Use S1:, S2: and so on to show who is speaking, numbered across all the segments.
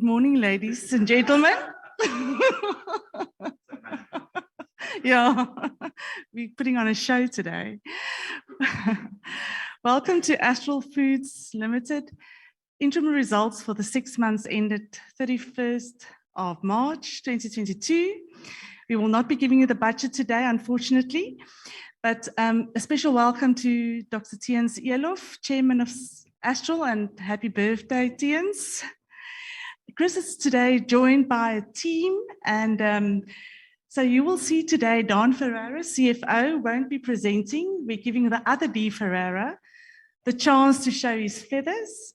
S1: morning, ladies and gentlemen. Yeah, we're putting on a show today. Welcome to Astral Foods Limited interim results for the 6 months ended 31st of March 2022. We will not be giving you the budget today, unfortunately, but a special welcome to Dr. Tiens Elof, Chairman of Astral, and happy birthday, Tiens. Chris is today joined by a team, and so you will see today Don Ferreira, CFO, won't be presenting. We're giving the other D. Ferreira the chance to show his feathers.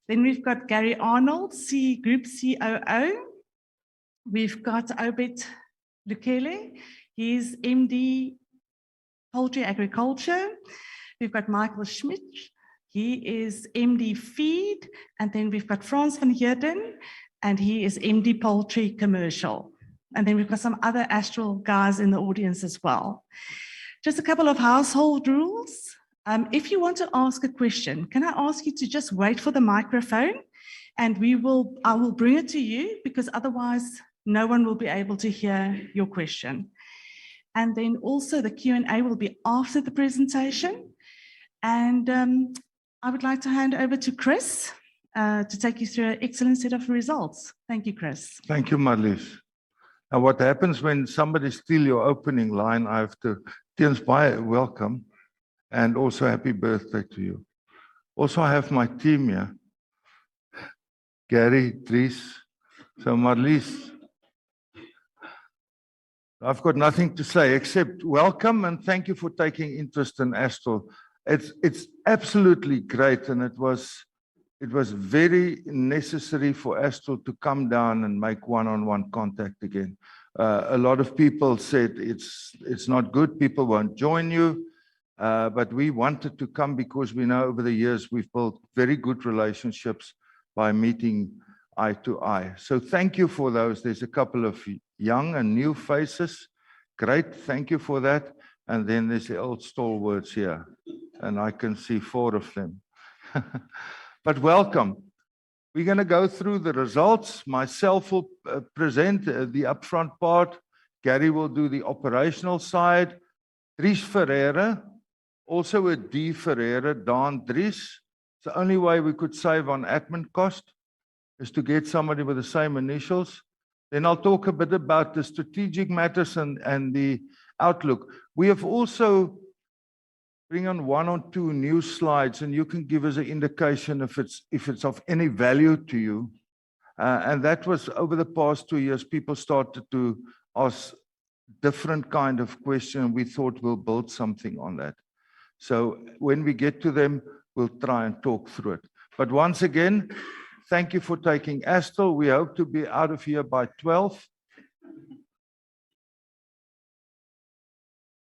S1: Then we've got Gary Arnold, Group COO. We've got Obed Lukele, he's MD Poultry Agriculture. We've got Michael Schmidt, he is MD Feed. And then we've got Frans van Heerden, and he is MD Poultry Commercial. And then we've got some other Astral guys in the audience as well. Just a couple of household rules. If you want to ask a question, can I ask you to just wait for the microphone, and I will bring it to you, because otherwise no one will be able to hear your question. And then also the Q&A will be after the presentation. And I would like to hand over to Chris to take you through an excellent set of results. Thank you, Chris.
S2: Thank you, Marlies. And what happens when somebody steals your opening line, I have to, Tiens, welcome, and also happy birthday to you. Also, I have my team here, Gary, Dries, so Marlies. I've got nothing to say except welcome and thank you for taking interest in Astral. It's absolutely great, and it was very necessary for Astral to come down and make one-on-one contact again. A lot of people said it's not good, people won't join you, but we wanted to come because we know over the years we've built very good relationships by meeting eye to eye. So thank you for those. There's a couple of young and new faces. Great, thank you for that. And then there's the old stalwarts here, and I can see 4 of them. But welcome. We're going to go through the results. Myself will present the upfront part. Gary will do the operational side. Dries Ferreira, also a D. Ferreira, Don Dries. It's the only way we could save on admin cost is to get somebody with the same initials. Then I'll talk a bit about the strategic matters and the outlook. We have also bring on 1 or 2 new slides, and you can give us an indication if it's of any value to you. And that was over the past 2 years, people started to ask different kind of questions. We thought we'll build something on that. So when we get to them, we'll try and talk through it. But once again, thank you for taking Astral. We hope to be out of here by 12.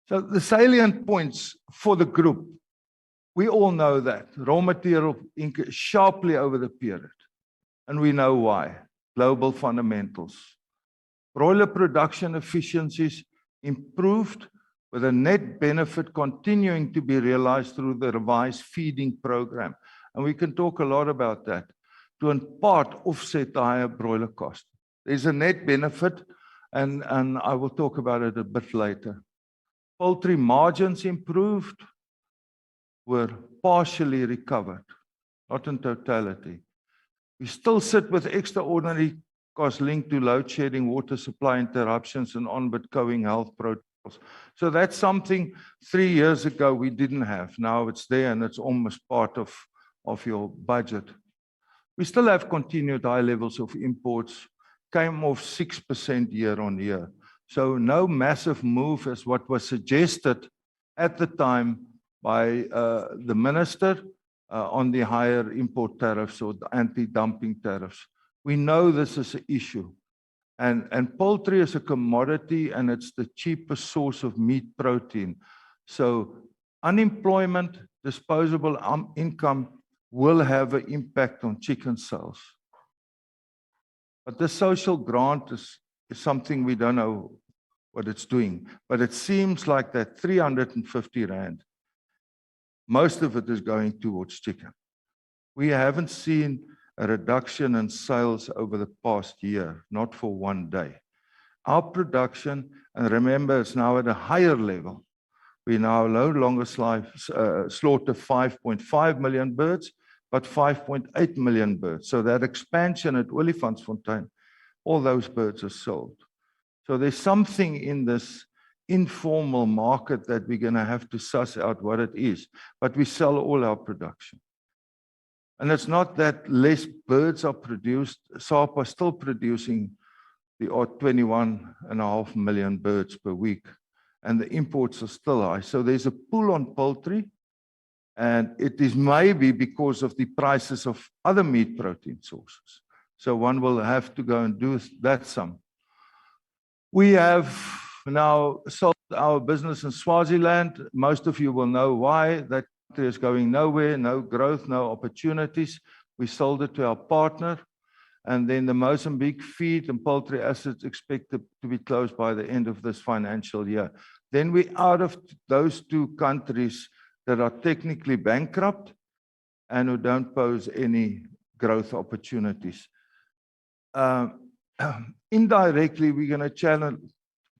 S2: So the salient points for the group, we all know that raw material increased sharply over the period, and we know why. Global fundamentals. Broiler production efficiencies improved, with a net benefit continuing to be realized through the revised feeding program. And we can talk a lot about that, to in part offset the higher broiler cost. There's a net benefit, and I will talk about it a bit later. Poultry margins improved, were partially recovered, not in totality. We still sit with extraordinary costs linked to load shedding, water supply interruptions, and ongoing health protocols. So that's something 3 years ago we didn't have. Now it's there, and it's almost part of your budget. We still have continued high levels of imports, came off 6% year on year. So no massive move as what was suggested at the time by the minister on the higher import tariffs or the anti-dumping tariffs. We know this is an issue. And poultry is a commodity, and it's the cheapest source of meat protein. So unemployment, disposable income will have an impact on chicken sales. But the social grant is something we don't know what it's doing. But it seems like that 350 Rand, most of it is going towards chicken. We haven't seen a reduction in sales over the past year, not for one day. Our production, and remember, it's now at a higher level. We now no longer slaughter 5.5 million birds, but 5.8 million birds. So that expansion at Olifantsfontein, all those birds are sold. So there's something in this informal market that we're going to have to suss out what it is. But we sell all our production. And it's not that less birds are produced. SAPA is still producing the odd 21.5 million birds per week. And the imports are still high. So there's a pull on poultry. And it is maybe because of the prices of other meat protein sources. So one will have to go and do that some. We have now sold our business in Swaziland. Most of you will know why. That country is going nowhere, no growth, no opportunities. We sold it to our partner. And then the Mozambique feed and poultry assets expected to be closed by the end of this financial year. Then we're out of those two countries that are technically bankrupt and who don't pose any growth opportunities. Indirectly, we're going to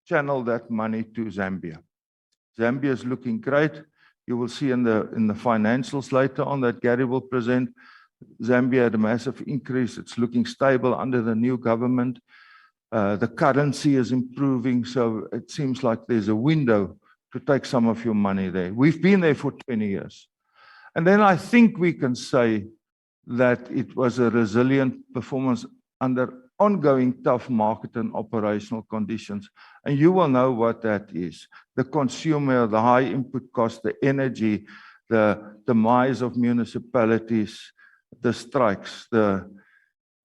S2: channel that money to Zambia. Zambia is looking great. You will see in the financials later on that Gary will present. Zambia had a massive increase. It's looking stable under the new government. The currency is improving, so it seems like there's a window to take some of your money there. We've been there for 20 years. And then I think we can say that it was a resilient performance under ongoing tough market and operational conditions. And you will know what that is. The consumer, the high input cost, the energy, the demise of municipalities, the strikes, the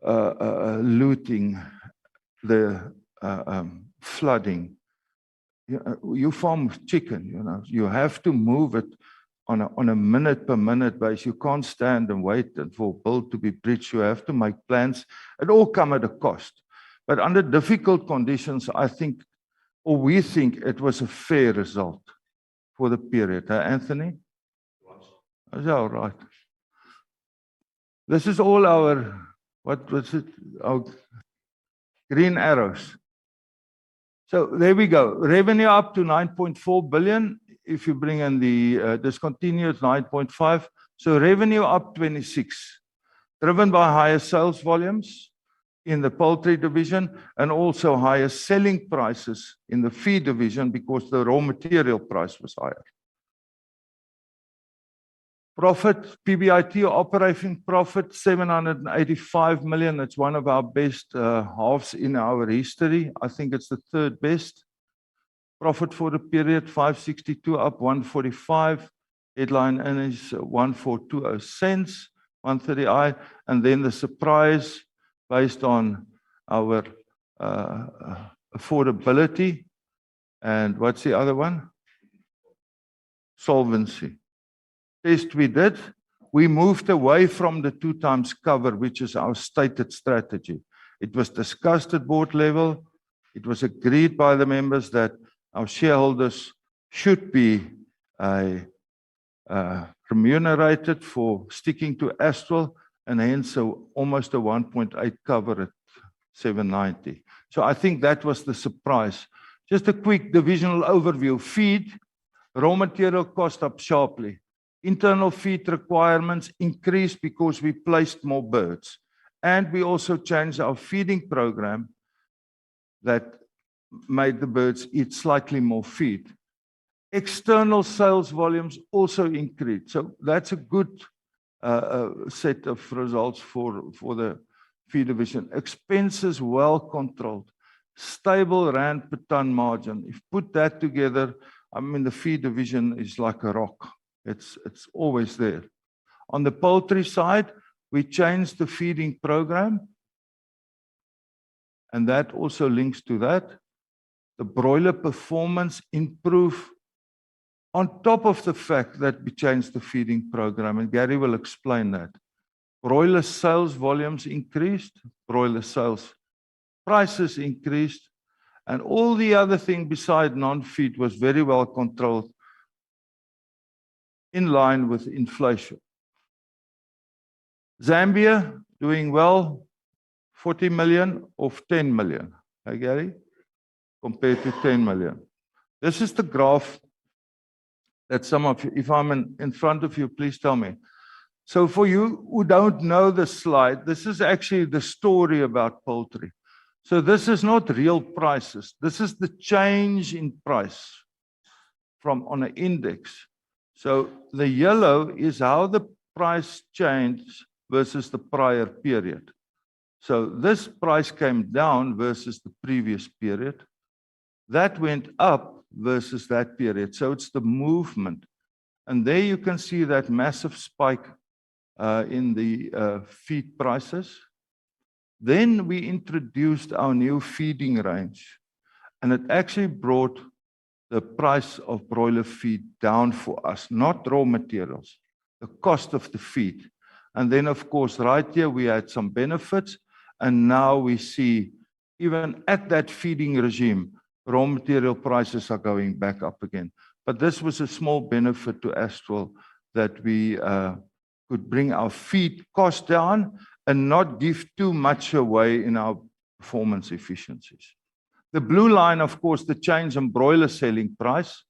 S2: looting, the flooding. You farm chicken, you have to move it on a minute per minute basis. You can't stand and wait for a bill to be breached. You have to make plans. It all comes at a cost. But under difficult conditions, I think, or we think it was a fair result for the period. Anthony? Is that all right? This is all our, what was it? Our green arrows. So there we go. Revenue up to 9.4 billion. If you bring in the discontinued 9.5. So revenue up 26. Driven by higher sales volumes in the poultry division and also higher selling prices in the feed division because the raw material price was higher. Profit, PBIT operating profit, 785 million. It's one of our best halves in our history. I think it's the third best. Profit for the period, 562 up 145. Headline earnings, 1420 cents, 130i. And then the surprise based on our affordability. And what's the other one? Solvency. Test we did, we moved away from the 2 times cover, which is our stated strategy. It was discussed at board level. It was agreed by the members that our shareholders should be remunerated for sticking to Astral, and hence almost a 1.8 cover at 790. So I think that was the surprise. Just a quick divisional overview. Feed, raw material cost up sharply. Internal feed requirements increased because we placed more birds. And we also changed our feeding program that made the birds eat slightly more feed. External sales volumes also increased. So that's a good set of results for the feed division. Expenses well controlled. Stable rand per ton margin. If you put that together, I mean, the feed division is like a rock. It's always there. On the poultry side, we changed the feeding program. And that also links to that. The broiler performance improved on top of the fact that we changed the feeding program. And Gary will explain that. Broiler sales volumes increased. Broiler sales prices increased. And all the other things beside non-feed was very well controlled in line with inflation. Zambia, doing well, 40 million of 10 million. Hey, Gary? Compared to 10 million. This is the graph that some of you, if I'm in front of you, please tell me. So for you who don't know the slide, this is actually the story about poultry. So this is not real prices. This is the change in price from on an index. So the yellow is how the price changed versus the prior period. So this price came down versus the previous period. That went up versus that period. So it's the movement. And there you can see that massive spike in the feed prices. Then we introduced our new feeding range, and it actually brought the price of broiler feed down for us, not raw materials, the cost of the feed. And then, of course, right here we had some benefits, and now we see even at that feeding regime, raw material prices are going back up again. But this was a small benefit to Astral that we could bring our feed cost down and not give too much away in our performance efficiencies. The blue line, of course, the change in broiler selling price.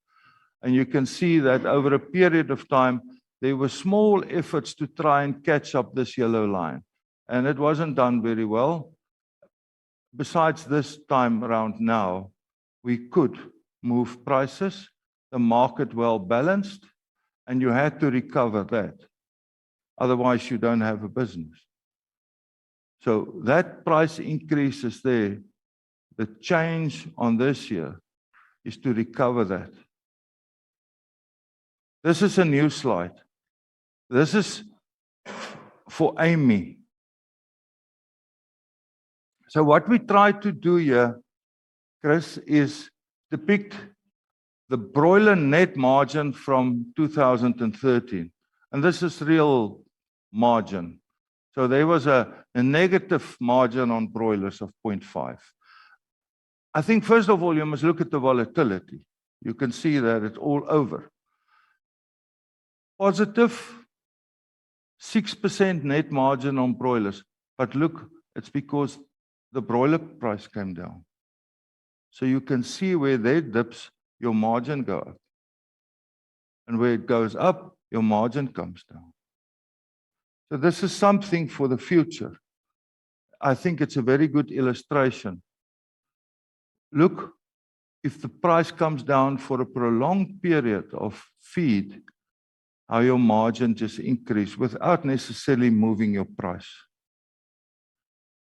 S2: And you can see that over a period of time, there were small efforts to try and catch up this yellow line. And it wasn't done very well. Besides this time around now, we could move prices, the market well balanced, and you had to recover that. Otherwise, you don't have a business. So that price increase is there. The change on this year is to recover that. This is a new slide. This is for Amy. So what we try to do here, Chris, is depict the broiler net margin from 2013. And this is real margin. So there was a negative margin on broilers of 0.5. I think, first of all, you must look at the volatility. You can see that it's all over. Positive, 6% net margin on broilers. But look, it's because the broiler price came down. So you can see where that dips, your margin goes up. And where it goes up, your margin comes down. So this is something for the future. I think it's a very good illustration. Look, if the price comes down for a prolonged period of feed, how your margin just increase without necessarily moving your price.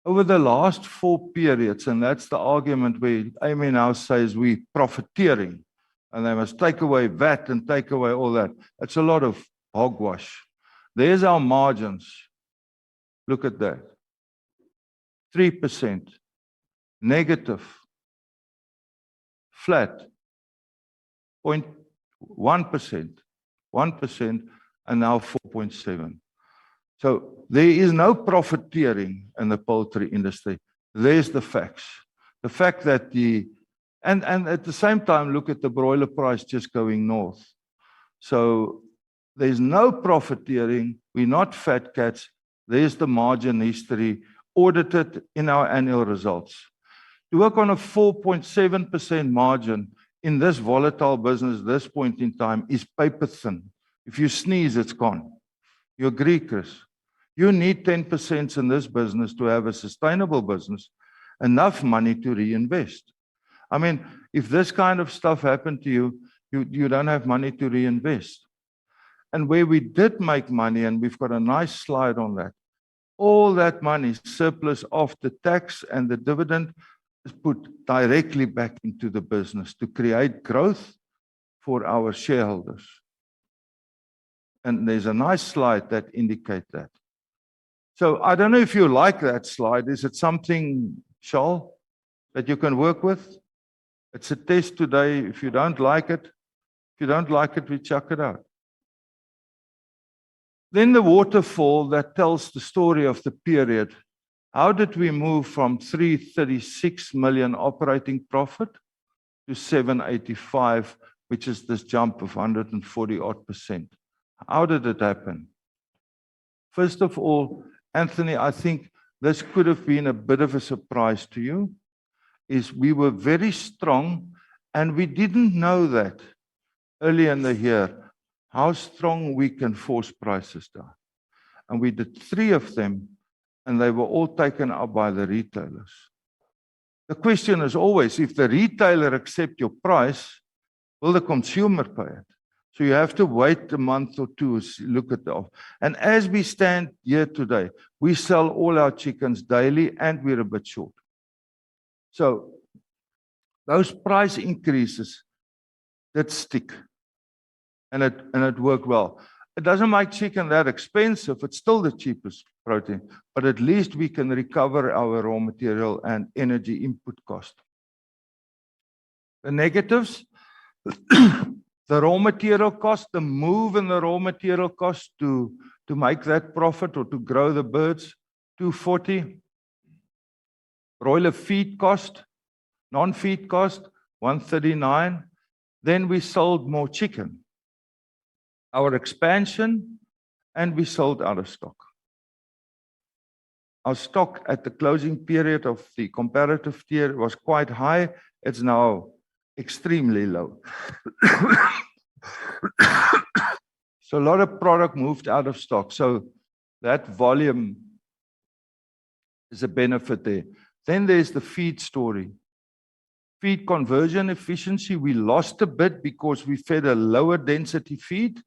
S2: Over the last 4 periods, and that's the argument where Amy now says we profiteering, and they must take away VAT and take away all that. It's a lot of hogwash. There's our margins. Look at that. 3%, negative, flat, 0.1%, 1%, and now 4.7%. So there is no profiteering in the poultry industry. There's the facts. The fact that and at the same time, look at the broiler price just going north. So there's no profiteering. We're not fat cats. There's the margin history audited in our annual results. To work on a 4.7% margin in this volatile business, this point in time, is paper thin. If you sneeze, it's gone. You agree, Chris? You need 10% in this business to have a sustainable business, enough money to reinvest. I mean, if this kind of stuff happened to you, you don't have money to reinvest. And where we did make money, and we've got a nice slide on that, all that money, surplus after tax and the dividend, is put directly back into the business to create growth for our shareholders. And there's a nice slide that indicates that. So I don't know if you like that slide. Is it something, Charles, that you can work with? It's a test today. If you don't like it, we chuck it out. Then the waterfall that tells the story of the period. How did we move from 336 million operating profit to 785, which is this jump of 140%? How did it happen? First of all, Anthony, I think this could have been a bit of a surprise to you, is we were very strong and we didn't know that early in the year, how strong we can force prices down. And we did 3 of them and they were all taken up by the retailers. The question is always, if the retailer accepts your price, will the consumer pay it? So you have to wait a month or 2, look at the. And as we stand here today, we sell all our chickens daily and we're a bit short. So those price increases that stick and it worked well. It doesn't make chicken that expensive. It's still the cheapest protein, but at least we can recover our raw material and energy input cost. The negatives, the raw material cost, the move in the raw material cost to make that profit or to grow the birds, 240. Broiler feed cost, non-feed cost, 139. Then we sold more chicken. Our expansion, and we sold out of stock. Our stock at the closing period of the comparative year was quite high. It's now extremely low. So a lot of product moved out of stock. So that volume is a benefit there. Then there's the feed story. Feed conversion efficiency, we lost a bit because we fed a lower density feed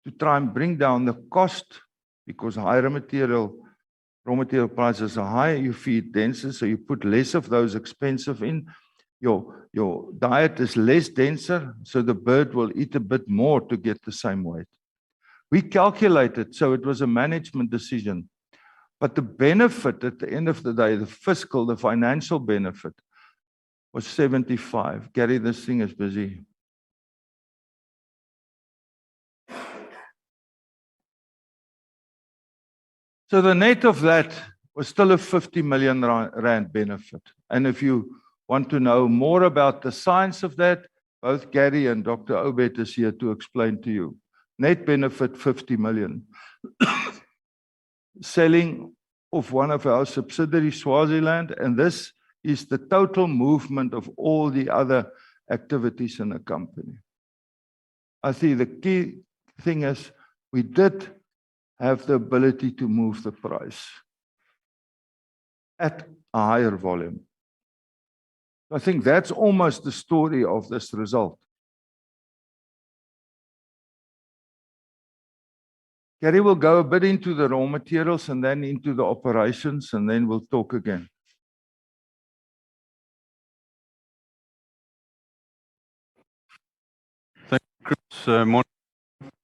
S2: to try and bring down the cost, because raw material prices are high, you feed denser, so you put less of those expensive in. Your diet is less denser, so the bird will eat a bit more to get the same weight. We calculated, so it was a management decision. But the benefit at the end of the day, the financial benefit, was 75. Gary, this thing is busy. So the net of that was still a 50 million rand benefit. And if you want to know more about the science of that, both Gary and Dr. Obed is here to explain to you. Net benefit 50 million. Selling of one of our subsidiaries, Swaziland, and this is the total movement of all the other activities in the company. I think the key thing is we did have the ability to move the price at a higher volume. I think that's almost the story of this result. Gary will go a bit into the raw materials and then into the operations, and then we'll talk again.
S3: Thank you, Chris. Morning.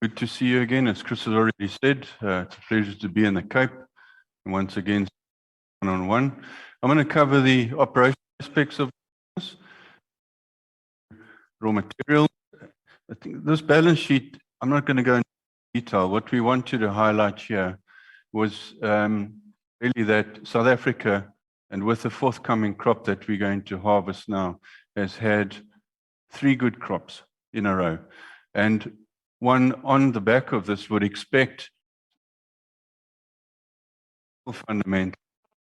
S3: Good to see you again. As Chris has already said, it's a pleasure to be in the Cape. And once again, one-on-one. I'm going to cover the operational aspects of this. Raw materials. I think this balance sheet, I'm not going to go into detail. What we wanted to highlight here was really that South Africa, and with the forthcoming crop that we're going to harvest now, has had 3 good crops in a row. And one on the back of this would expect fundamental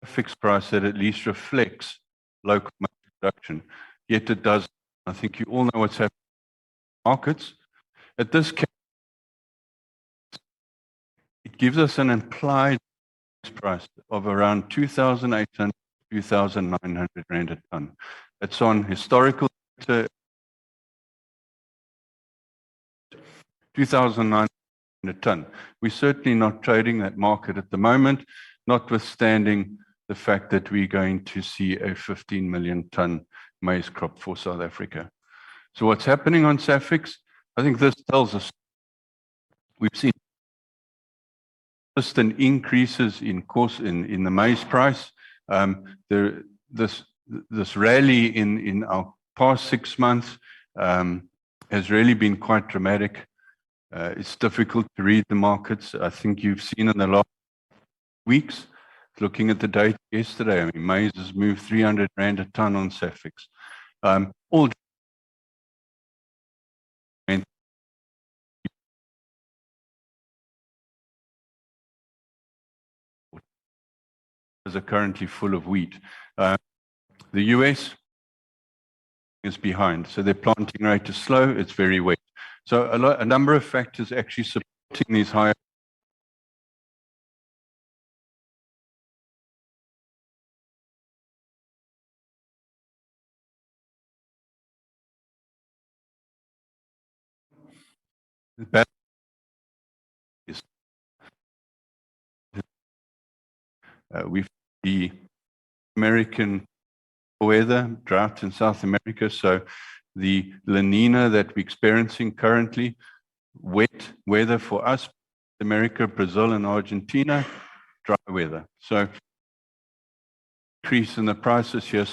S3: fixed price that at least reflects local production. Yet it does. I think you all know what's happening in markets. At this case, it gives us an implied price of around 2,800, 2,900 rand a ton. It's on historical data, 2,900 a ton. We're certainly not trading that market at the moment, notwithstanding the fact that we're going to see a 15 million ton maize crop for South Africa. So what's happening on SAFEX? I think this tells us we've seen consistent increases in the maize price. This rally in our past 6 months has really been quite dramatic. It's difficult to read the markets. I think you've seen in the last weeks, looking at the data yesterday, I mean, maize has moved 300 rand a ton on SAFEX. All are currently full of wheat. The US is behind, so their planting rate is slow, it's very wet. So a number of factors actually supporting these higher. We've the American weather, drought in South America, so the La Nina that we're experiencing currently, wet weather for us, America, Brazil, and Argentina, dry weather. So increase in the prices here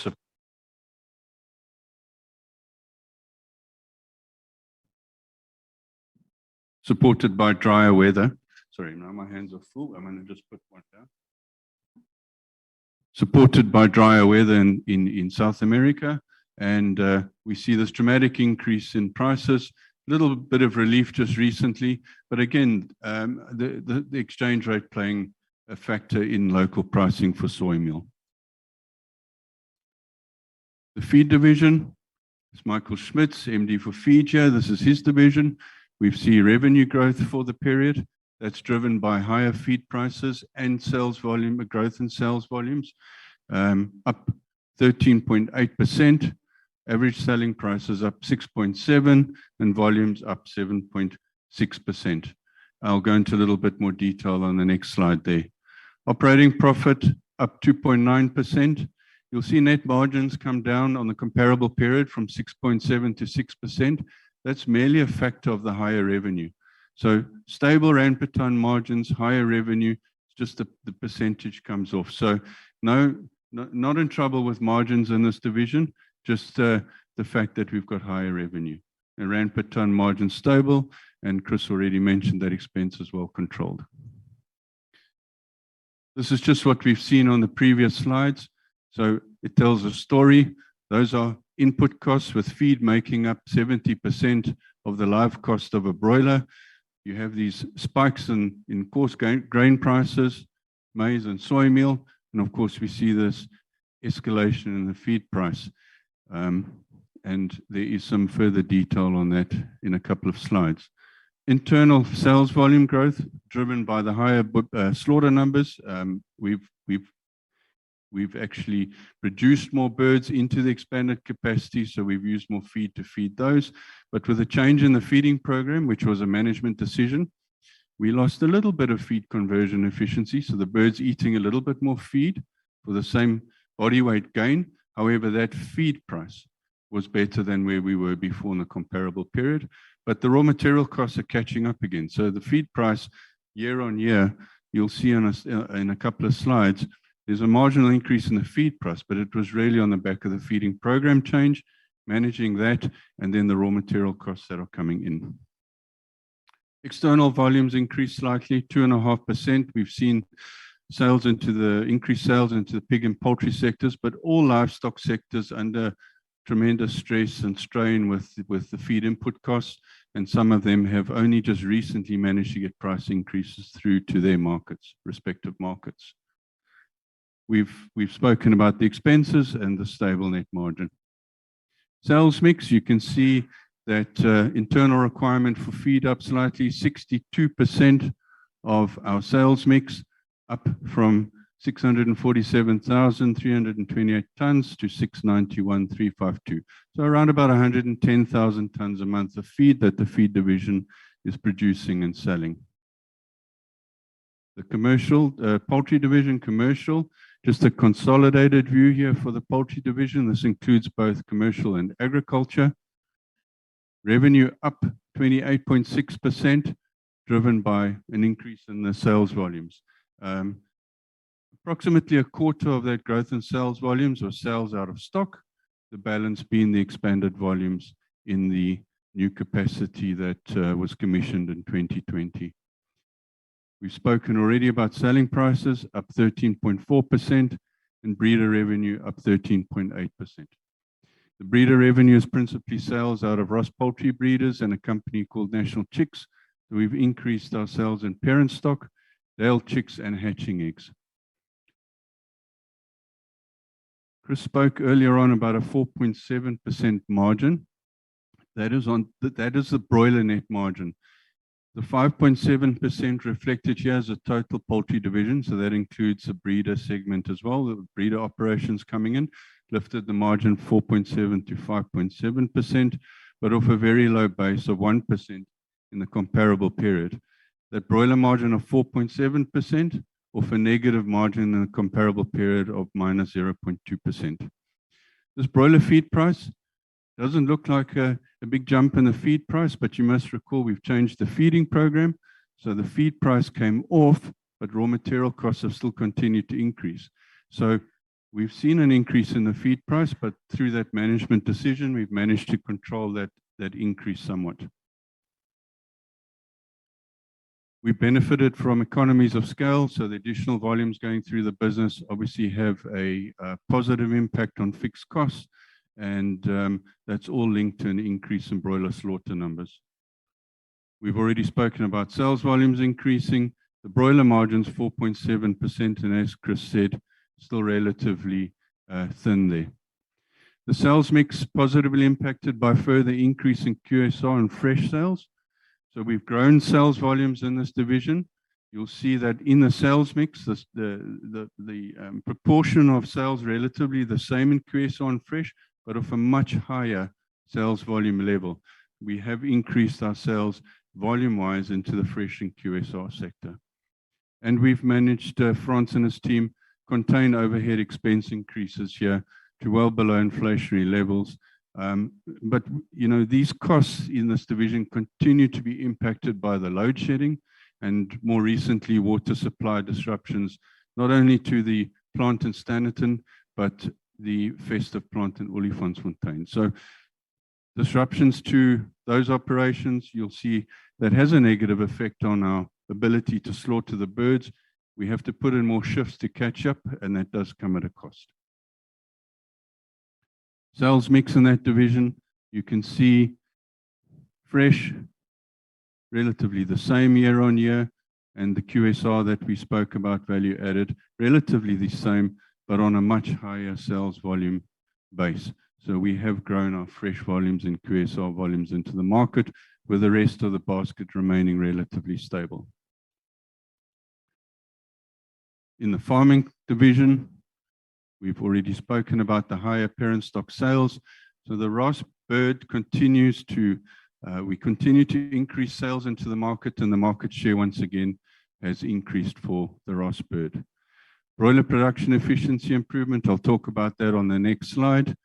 S3: supported by drier weather. Sorry, now my hands are full. I'm going to just put one down. Supported by drier weather in South America, and we see this dramatic increase in prices. Little bit of relief just recently, but again, the exchange rate playing a factor in local pricing for soy meal. The feed division is Michael Schmitz, MD for feed here. This is his division. We've seen revenue growth for the period. That's driven by higher feed prices and sales volume, growth in sales volumes, up 13.8%. Average selling prices up 6.7% and volumes up 7.6%. I'll go into a little bit more detail on the next slide there. Operating profit up 2.9%. You'll see net margins come down on the comparable period from 6.7% to 6%. That's merely a factor of the higher revenue. So stable rand per ton margins, higher revenue, just the percentage comes off. So no, not in trouble with margins in this division, just the fact that we've got higher revenue. And rand per ton margin stable, and Chris already mentioned that expense is well controlled. This is just what we've seen on the previous slides. So it tells a story. Those are input costs, with feed making up 70% of the live cost of a broiler. You have these spikes in coarse grain prices, maize and soy meal, and of course we see this escalation in the feed price. And there is some further detail on that in a couple of slides. Internal sales volume growth driven by the higher slaughter numbers. We've actually produced more birds into the expanded capacity, so we've used more feed to feed those. But with a change in the feeding program, which was a management decision, we lost a little bit of feed conversion efficiency, so the birds eating a little bit more feed for the same body weight gain. However, that feed price was better than where we were before in the comparable period. But the raw material costs are catching up again. So the feed price year on year, you'll see in a couple of slides, there's a marginal increase in the feed price, but it was really on the back of the feeding program change, managing that, and then the raw material costs that are coming in. External volumes increased slightly, 2.5%. We've seen increased sales into the pig and poultry sectors, but all livestock sectors under tremendous stress and strain with the feed input costs, and some of them have only just recently managed to get price increases through to their markets, respective markets. We've spoken about the expenses and the stable net margin. Sales mix, you can see that internal requirement for feed up slightly, 62% of our sales mix, up from 647,328 tons to 691,352. So around about 110,000 tons a month of feed that the feed division is producing and selling. The commercial, poultry division commercial, just a consolidated view here for the poultry division. This includes both commercial and agriculture. Revenue up 28.6%, driven by an increase in the sales volumes. Approximately a quarter of that growth in sales volumes was sales out of stock, the balance being the expanded volumes in the new capacity that was commissioned in 2020. We've spoken already about selling prices up 13.4% and breeder revenue up 13.8%. The breeder revenue is principally sales out of Ross Poultry Breeders and a company called National Chicks. So we've increased our sales in parent stock, Dale chicks and hatching eggs. Chris spoke earlier on about a 4.7% margin. That is the broiler net margin. The 5.7% reflected here is a total poultry division, so that includes the breeder segment as well. The breeder operations coming in lifted the margin 4.7 to 5.7%, but off a very low base of 1% in the comparable period. That broiler margin of 4.7% off a negative margin in the comparable period of minus 0.2%. This broiler feed price doesn't look like a big jump in the feed price, but you must recall we've changed the feeding program. So the feed price came off, but raw material costs have still continued to increase. So we've seen an increase in the feed price, but through that management decision, we've managed to control that increase somewhat. We benefited from economies of scale, so the additional volumes going through the business obviously have a positive impact on fixed costs, and that's all linked to an increase in broiler slaughter numbers. We've already spoken about sales volumes increasing. The broiler margin's 4.7%, and as Chris said, still relatively thin there. The sales mix positively impacted by further increase in QSR and fresh sales. So we've grown sales volumes in this division. You'll see that in the sales mix, the proportion of sales relatively the same in QSR and fresh, but of a much higher sales volume level. We have increased our sales volume-wise into the fresh and QSR sector. And we've managed, Frans and his team, contain overhead expense increases here to well below inflationary levels. But these costs in this division continue to be impacted by the load shedding and more recently water supply disruptions, not only to the plant in Standerton, but the festive plant in Olifantsfontein. So disruptions to those operations, you'll see that has a negative effect on our ability to slaughter the birds. We have to put in more shifts to catch up, and that does come at a cost. Sales mix in that division, you can see fresh, relatively the same year on year, and the QSR that we spoke about, value added, relatively the same, but on a much higher sales volume base. So we have grown our fresh volumes and QSR volumes into the market, with the rest of the basket remaining relatively stable. In the farming division, we've already spoken about the higher parent stock sales. So the Ross bird continues to, we continue to increase sales into the market, and the market share once again has increased for the Ross bird. Broiler production efficiency improvement, I'll talk about that on the next slide.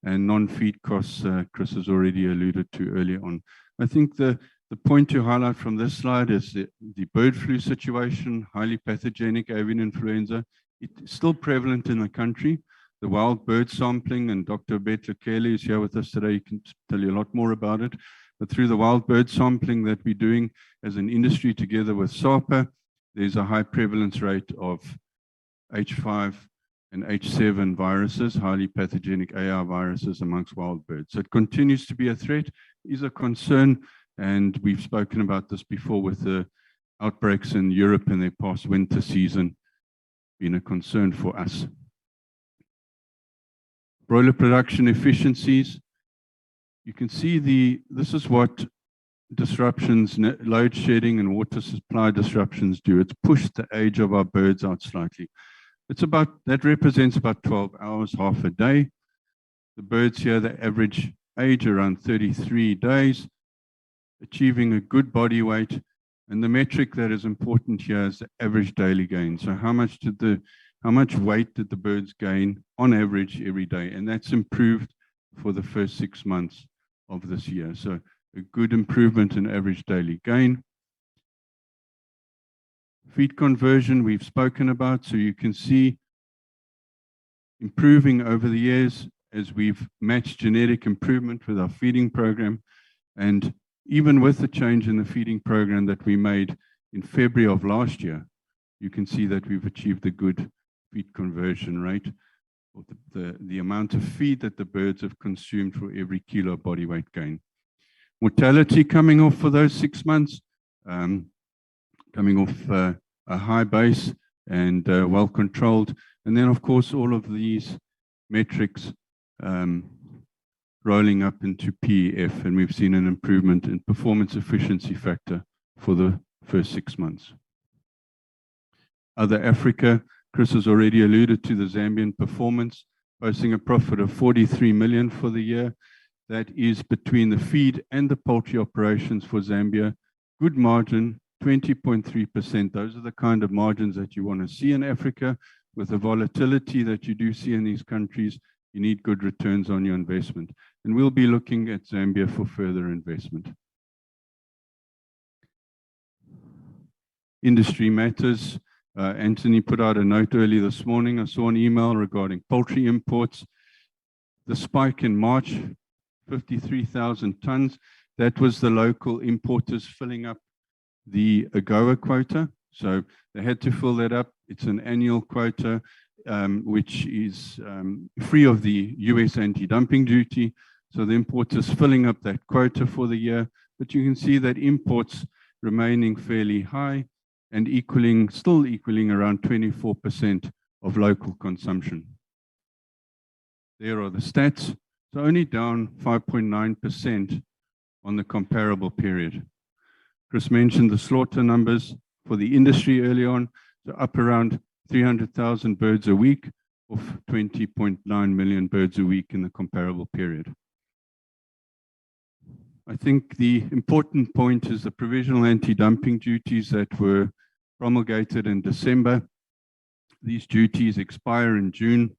S3: And non-feed costs, Chris has already alluded to earlier on. I think the point to highlight from this slide is the bird flu situation, highly pathogenic avian influenza. It's still prevalent in the country. The wild bird sampling, and Dr. Beth Kelly is here with us today, he can tell you a lot more about it. But through the wild bird sampling that we're doing as an industry together with SAPA, there's a high prevalence rate of H5 and H7 viruses, highly pathogenic AR viruses amongst wild birds. So it continues to be a threat, is a concern, and we've spoken about this before with the outbreaks in Europe in their past winter season, being a concern for us. Broiler production efficiencies. You can see this is what disruptions, load shedding and water supply disruptions do. It's pushed the age of our birds out slightly. That represents about 12 hours, half a day. The birds here, the average age around 33 days, achieving a good body weight. And the metric that is important here is the average daily gain. So how much weight did the birds gain on average every day? And that's improved for the first 6 months of this year. So a good improvement in average daily gain. Feed conversion we've spoken about, so you can see improving over the years as we've matched genetic improvement with our feeding program. And even with the change in the feeding program that we made in February of last year, you can see that we've achieved a good feed conversion rate, or the amount of feed that the birds have consumed for every kilo of body weight gain. Mortality coming off for those 6 months, coming off a high base and well controlled. And then, of course, all of these metrics rolling up into PEF, and we've seen an improvement in performance efficiency factor for the first 6 months. Other Africa, Chris has already alluded to the Zambian performance, posting a profit of 43 million for the year. That is between the feed and the poultry operations for Zambia. Good margin, 20.3%. Those are the kind of margins that you want to see in Africa. With the volatility that you do see in these countries, you need good returns on your investment. And we'll be looking at Zambia for further investment. Industry matters. Anthony put out a note early this morning. I saw an email regarding poultry imports. The spike in March, 53,000 tons. That was the local importers filling up the AGOA quota. So they had to fill that up. It's an annual quota, which is free of the US anti-dumping duty. So the importers filling up that quota for the year. But you can see that imports remaining fairly high and still equaling around 24% of local consumption. There are the stats. So only down 5.9% on the comparable period. Chris mentioned the slaughter numbers for the industry early on, so up around 300,000 birds a week, of 20.9 million birds a week in the comparable period. I think the important point is the provisional anti-dumping duties that were promulgated in December. These duties expire in June.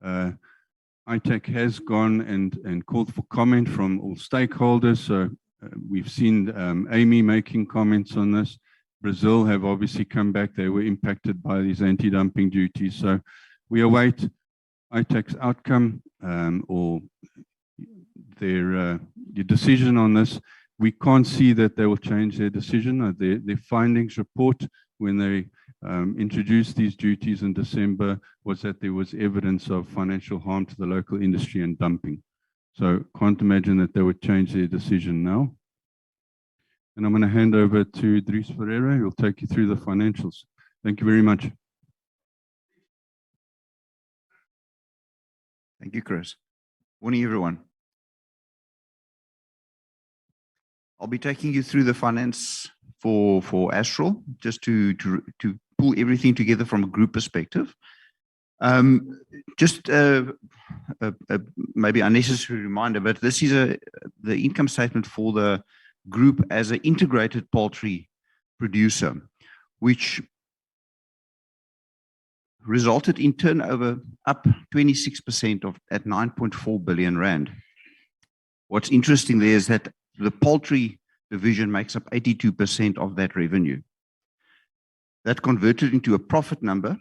S3: ITAC has gone and called for comment from all stakeholders. So we've seen Amy making comments on this. Brazil have obviously come back. They were impacted by these anti-dumping duties. So we await ITAC's outcome or their decision on this. We can't see that they will change their decision. Their findings report when they introduced these duties in December was that there was evidence of financial harm to the local industry and dumping. So can't imagine that they would change their decision now. And I'm going to hand over to Dries Ferreira, who will take you through the financials. Thank you very much.
S4: Thank you, Chris. Morning, everyone. I'll be taking you through the finance for Astral, just to pull everything together from a group perspective. Just maybe unnecessary reminder, but this is the income statement for the group as an integrated poultry producer, which resulted in turnover up 26% at 9.4 billion rand. What's interesting there is that the poultry division makes up 82% of that revenue. That converted into a profit number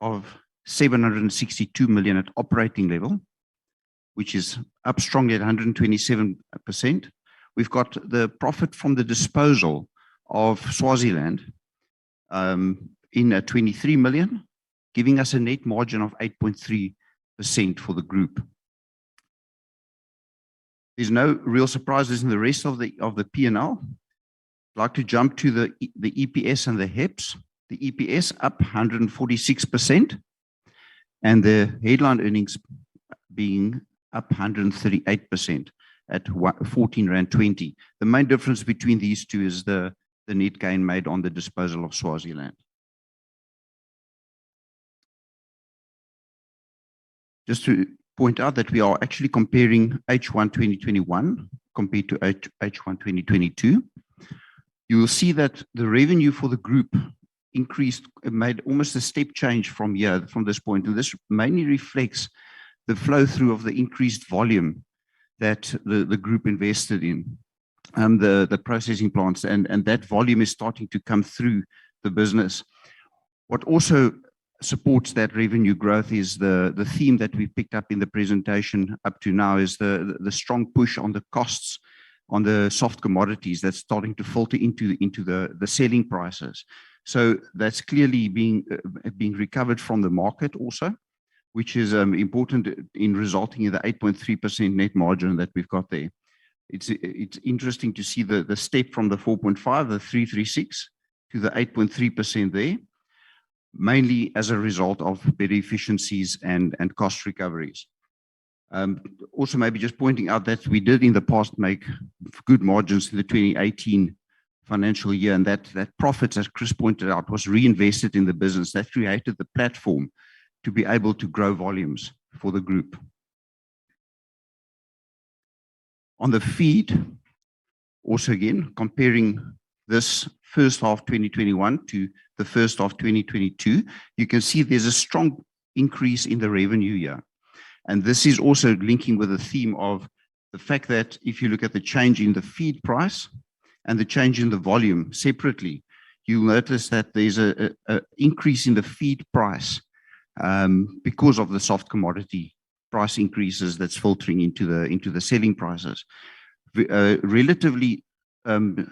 S4: of 762 million at operating level, which is up strongly at 127%. We've got the profit from the disposal of Swaziland in at 23 million, giving us a net margin of 8.3% for the group. There's no real surprises in the rest of the P&L. I'd like to jump to the EPS and the HEPS. The EPS up 146%, and the headline earnings being up 138% at 14.20 rand. The main difference between these two is the net gain made on the disposal of Swaziland. Just to point out that we are actually comparing H1 2021 compared to H1 2022. You will see that the revenue for the group increased, made almost a step change from this point, and this mainly reflects the flow through of the increased volume that the group invested in, the processing plants, and that volume is starting to come through the business. What also supports that revenue growth is the theme that we picked up in the presentation up to now, is the strong push on the costs on the soft commodities that's starting to filter into the selling prices. So that's clearly being recovered from the market also, which is important in resulting in the 8.3% net margin that we've got there. It's interesting to see the step from the 4.5, the 336 to the 8.3% there, mainly as a result of better efficiencies and cost recoveries. Also, maybe just pointing out that we did in the past make good margins in the 2018 financial year, and that profits, as Chris pointed out, was reinvested in the business. That created the platform to be able to grow volumes for the group. On the feed, also again, comparing this first half 2021 to the first half 2022, you can see there's a strong increase in the revenue here. And this is also linking with the theme of the fact that if you look at the change in the feed price and the change in the volume separately, you'll notice that there's an increase in the feed price because of the soft commodity price increases that's filtering into the selling prices. Relatively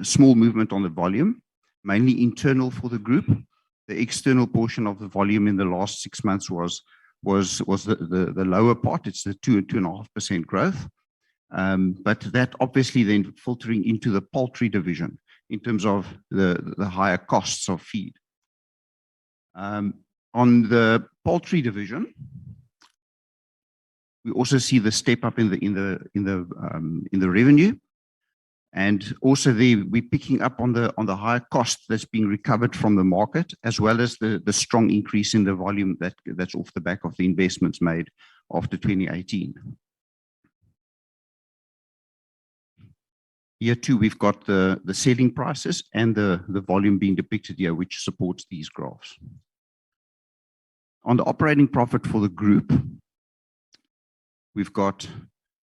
S4: small movement on the volume, mainly internal for the group. The external portion of the volume in the last 6 months was the lower part. It's the 2.5% growth. But that obviously then filtering into the poultry division in terms of the higher costs of feed. On the poultry division, we also see the step up in the revenue, and also there we're picking up on the higher cost that's being recovered from the market, as well as the strong increase in the volume that's off the back of the investments made after 2018. Here too, we've got the selling prices and the volume being depicted here, which supports these graphs. On the operating profit for the group, we've got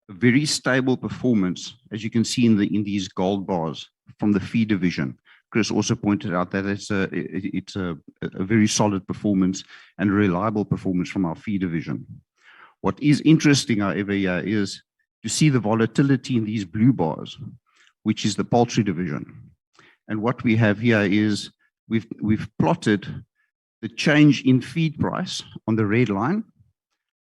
S4: a very stable performance, as you can see in these gold bars from the feed division. Chris also pointed out that it's a very solid performance and reliable performance from our feed division. What is interesting, however, here is to see the volatility in these blue bars, which is the poultry division. And what we have here is we've plotted the change in feed price on the red line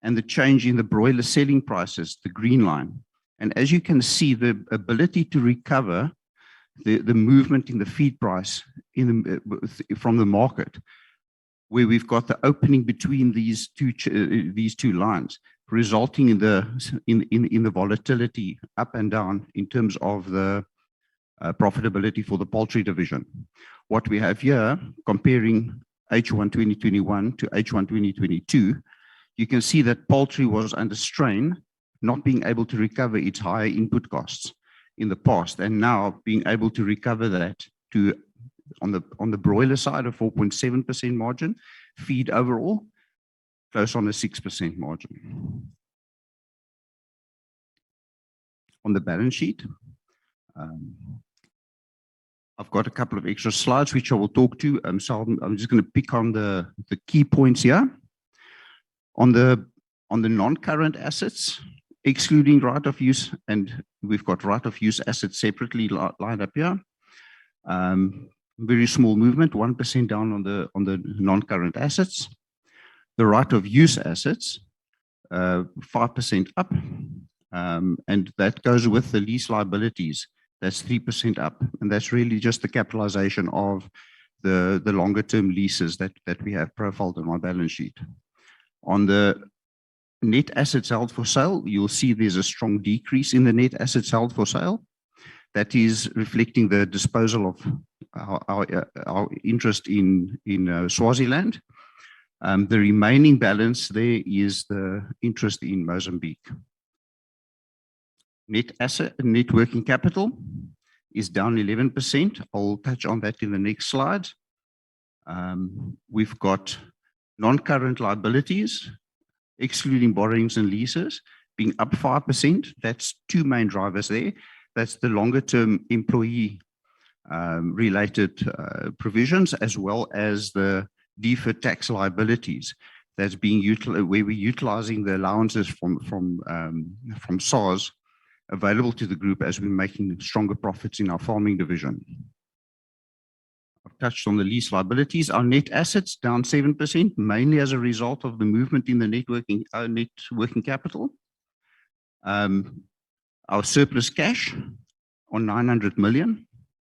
S4: and the change in the broiler selling prices, the green line. And as you can see, the ability to recover the movement in the feed price from the market, where we've got the opening between these two lines, resulting in the volatility up and down in terms of the profitability for the poultry division. What we have here, comparing H1 2021 to H1 2022, you can see that poultry was under strain, not being able to recover its higher input costs in the past, and now being able to recover that to, on the broiler side, a 4.7% margin, feed overall, close on a 6% margin. On the balance sheet, I've got a couple of extra slides which I will talk to, so I'm just going to pick on the key points here. On the non-current assets, excluding right of use, and we've got right of use assets separately lined up here. Very small movement, 1% down on the non-current assets. The right of use assets, 5% up, and that goes with the lease liabilities. That's 3% up, and that's really just the capitalization of the longer term leases that we have profiled on our balance sheet. On the net assets held for sale, you'll see there's a strong decrease in the net assets held for sale. That is reflecting the disposal of our interest in Swaziland. The remaining balance there is the interest in Mozambique. Net working capital is down 11%. I'll touch on that in the next slide. We've got non-current liabilities, excluding borrowings and leases, being up 5%. That's two main drivers there. That's the longer term employee related provisions, as well as the deferred tax liabilities that's being utilized, where we're utilizing the allowances from SARS available to the group as we're making stronger profits in our farming division. I've touched on the lease liabilities. Our net assets down 7%, mainly as a result of the movement in the net working capital. Our surplus cash on 900 million,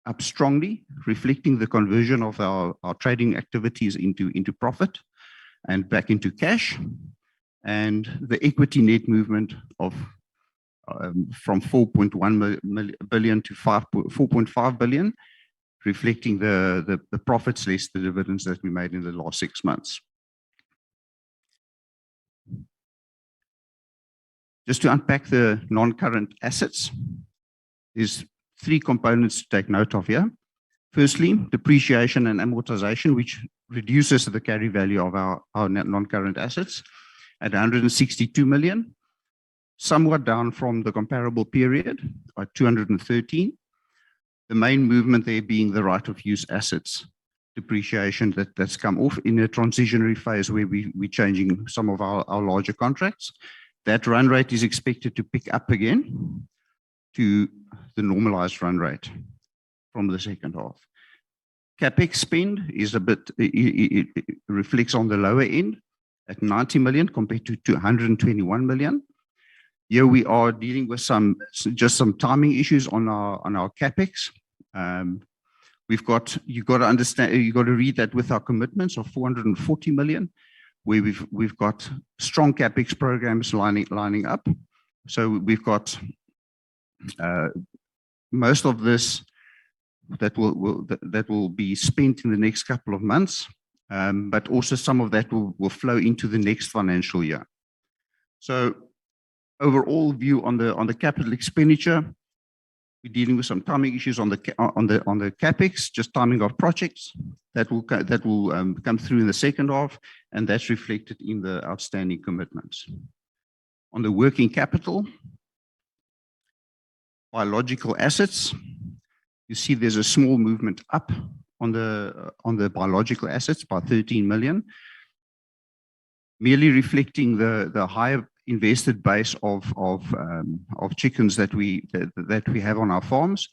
S4: up strongly, reflecting the conversion of our trading activities into profit and back into cash. and the equity net movement of from 4.1 billion to 4.5 billion, reflecting the profits less the dividends that we made in the last 6 months. Just to unpack the non-current assets, there's 3 components to take note of here. Firstly, depreciation and amortization, which reduces the carry value of our non-current assets at 162 million, somewhat down from the comparable period at 213. The main movement there being the right of use assets depreciation that's come off in a transitionary phase where we're changing some of our larger contracts. That run rate is expected to pick up again to the normalized run rate from the second half. CapEx spend is a bit, it reflects on the lower end at 90 million compared to 121 million. Here we are dealing with just some timing issues on our CapEx. You've got to understand, you've got to read that with our commitments of 440 million, where we've got strong CapEx programs lining up. So we've got most of this that will be spent in the next couple of months, but also some of that will flow into the next financial year. So overall view on the capital expenditure, we're dealing with some timing issues on the CapEx, just timing of projects that will come through in the second half, and that's reflected in the outstanding commitments. On the working capital, biological assets, you see there's a small movement up on the biological assets by 13 million, merely reflecting the higher invested base of chickens that we have on our farms,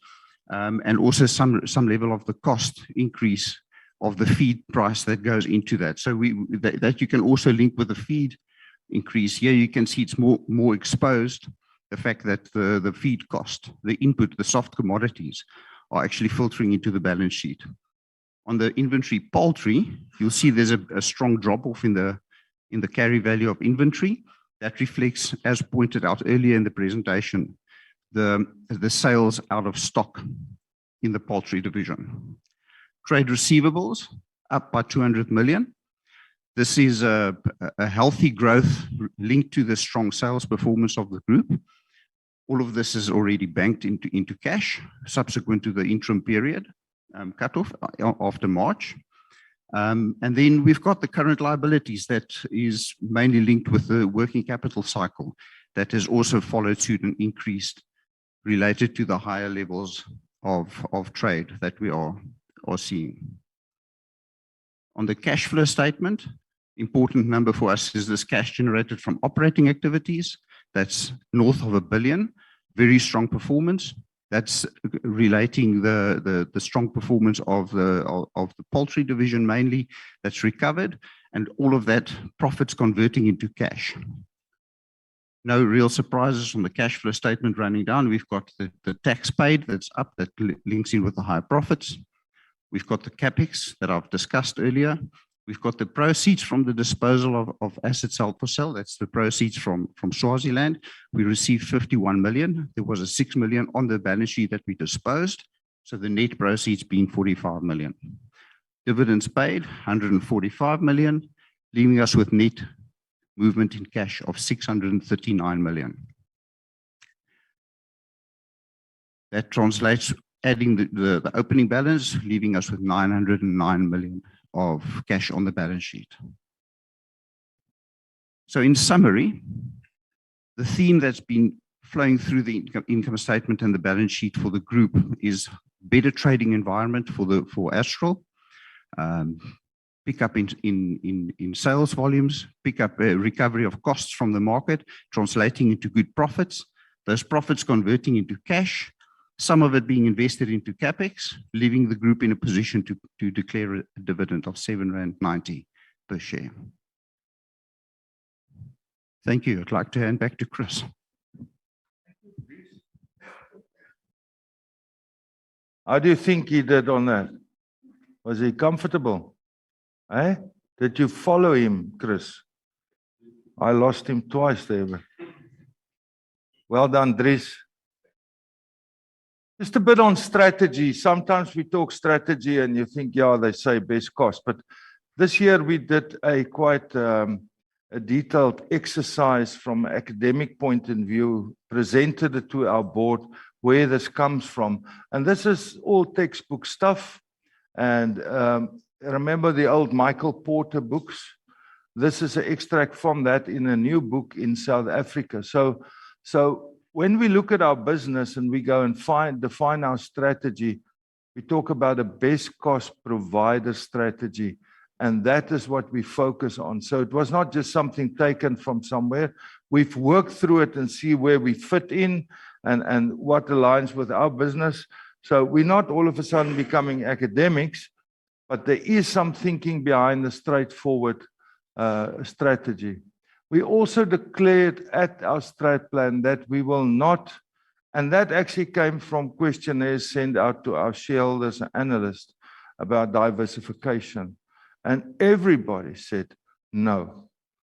S4: and also some level of the cost increase of the feed price that goes into that. So that you can also link with the feed increase. Here you can see it's more exposed, the fact that the feed cost, the input, the soft commodities are actually filtering into the balance sheet. On the inventory poultry, you'll see there's a strong drop off in the carry value of inventory. That reflects, as pointed out earlier in the presentation, the sales out of stock in the poultry division. Trade receivables up by 200 million. This is a healthy growth linked to the strong sales performance of the group. All of this is already banked into cash subsequent to the interim period cutoff after March. And then we've got the current liabilities that is mainly linked with the working capital cycle that has also followed suit and increased related to the higher levels of trade that we are seeing. On the cash flow statement, important number for us is this cash generated from operating activities. That's north of 1 billion, very strong performance. That's relating the strong performance of the poultry division mainly that's recovered, and all of that profits converting into cash. No real surprises on the cash flow statement running down. We've got the tax paid that's up, that links in with the higher profits. We've got the CapEx that I've discussed earlier. We've got the proceeds from the disposal of assets held for sale. That's the proceeds from Swaziland. We received 51 million. There was a 6 million on the balance sheet that we disposed. So the net proceeds being 45 million. Dividends paid, 145 million, leaving us with net movement in cash of 639 million. That translates, adding the opening balance, leaving us with 909 million of cash on the balance sheet. So in summary, the theme that's been flowing through the income statement and the balance sheet for the group is better trading environment for Astral, pick up in sales volumes, pick up a recovery of costs from the market, translating into good profits, those profits converting into cash, some of it being invested into CapEx, leaving the group in a position to declare a dividend of 7.90 rand per share. Thank you. I'd like to hand back to Chris.
S2: How do you think he did on that? Was he comfortable? Eh? Did you follow him, Chris? I lost him twice there. But well done, Dries. Just a bit on strategy. Sometimes we talk strategy and you think, yeah, they say best cost. But this year we did a quite a detailed exercise from an academic point of view, presented it to our board, where this comes from. And this is all textbook stuff. And remember the old Michael Porter books? This is an extract from that in a new book in South Africa. So when we look at our business and we go and define our strategy, we talk about a best cost provider strategy. And that is what we focus on. So it was not just something taken from somewhere. We've worked through it and see where we fit in and what aligns with our business. So we're not all of a sudden becoming academics, but there is some thinking behind the straightforward strategy. We also declared at our strat plan that we will not, and that actually came from questionnaires sent out to our shareholders and analysts about diversification. And everybody said, no,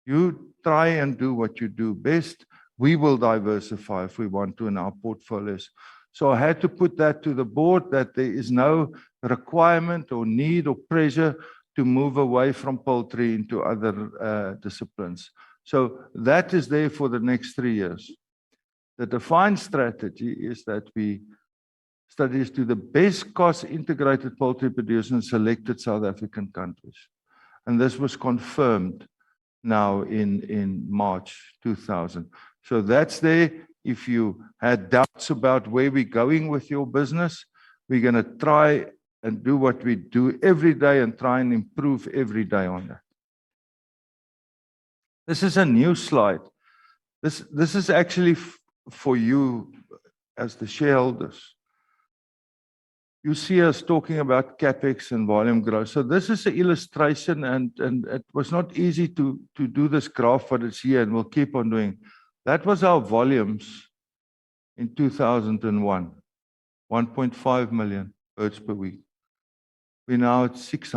S2: you try and do what you do best. We will diversify if we want to in our portfolios. So I had to put that to the board that there is no requirement or need or pressure to move away from poultry into other disciplines. So that is there for the next 3 years. The defined strategy is that we studies to the best cost integrated poultry producers in selected South African countries. And this was confirmed now in March 2000. So that's there. If you had doubts about where we're going with your business, we're going to try and do what we do every day and try and improve every day on that. This is a new slide. This is actually for you as the shareholders. You see us talking about capex and volume growth. So this is an illustration, and it was not easy to do this graph, but it's here, and we'll keep on doing. That was our volumes in 2001, 1.5 million birds per week. We're now at 6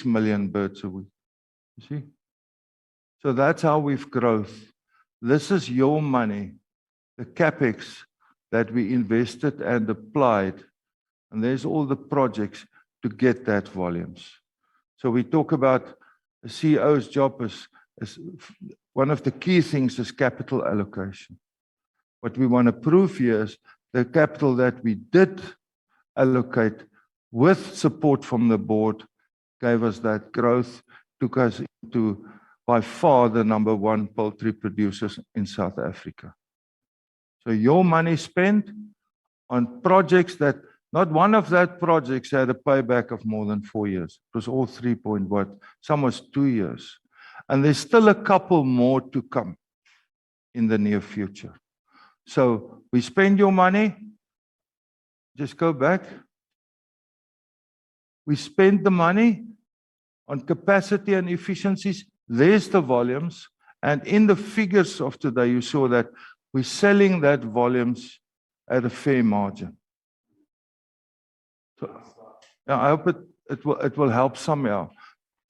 S2: million birds a week. You see? So that's how we've grown. This is your money, the capex that we invested and applied. And there's all the projects to get that volumes. So we talk about the CEO's job as one of the key things is capital allocation. What we want to prove here is the capital that we did allocate with support from the board gave us that growth, took us into by far the #1 poultry producers in South Africa. So your money spent on projects that not one of that projects had a payback of more than 4 years. It was all 3.1, some was 2 years. And there's still a couple more to come in the near future. So we spend your money, just go back. We spend the money on capacity and efficiencies. There's the volumes. And in the figures of today, you saw that we're selling that volumes at a fair margin. So yeah, I hope it will help somehow.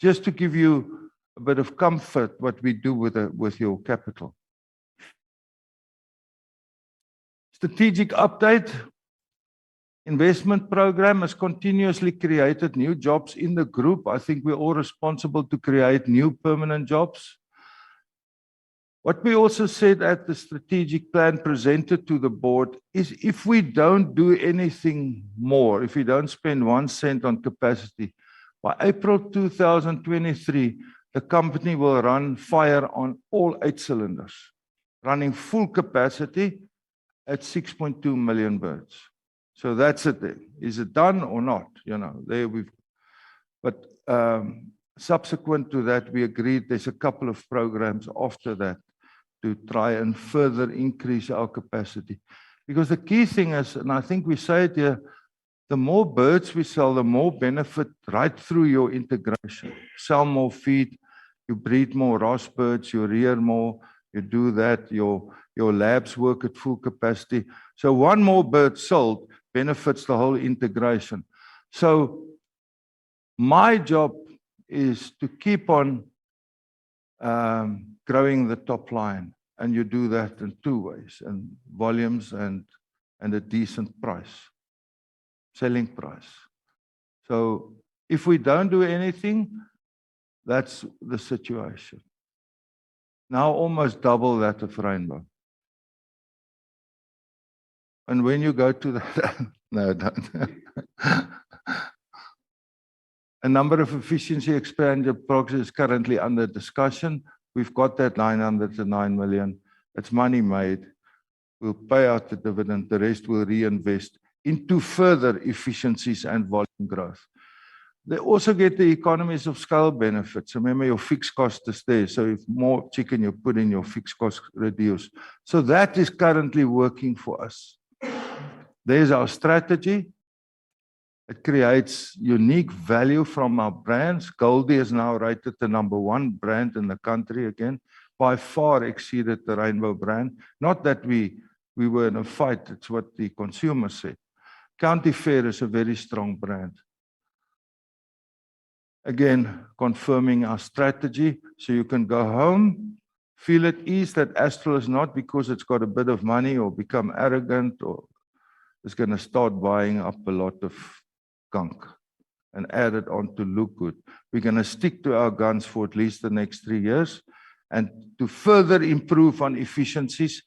S2: Just to give you a bit of comfort what we do with your capital. Strategic update. Investment program has continuously created new jobs in the group. I think we're all responsible to create new permanent jobs. What we also said at the strategic plan presented to the board is if we don't do anything more, if we don't spend 1 cent on capacity, by April 2023, the company will fire on all 8 cylinders, running full capacity at 6.2 million birds. So that's it there. Is it done or not? You know, there we've. But subsequent to that, we agreed there's a couple of programs after that to try and further increase our capacity. Because the key thing is, and I think we say it here, the more birds we sell, the more benefit right through your integration. Sell more feed, you breed more Ross birds, you rear more, you do that, your labs work at full capacity. So one more bird sold benefits the whole integration. So my job is to keep on growing the top line. And you do that in two ways, and volumes and a decent price, selling price. So if we don't do anything, that's the situation. Now almost double that of Rainbow. And when you go to that, no, don't. A number of efficiency expenditure projects is currently under discussion. We've got that 909 million. It's money made. We'll pay out the dividend. The rest we'll reinvest into further efficiencies and volume growth. They also get the economies of scale benefits. Remember, your fixed cost is there. So if more chicken you put in, your fixed cost reduce. So that is currently working for us. There's our strategy. It creates unique value from our brands. Goldie is now rated the #1 brand in the country again, by far exceeded the Rainbow brand. Not that we were in a fight, it's what the consumer said. County Fair is a very strong brand. Again, confirming our strategy, so you can go home, feel at ease that Astral is not because it's got a bit of money or become arrogant or is going to start buying up a lot of gunk and add it on to look good. We're going to stick to our guns for at least the next 3 years and to further improve on efficiencies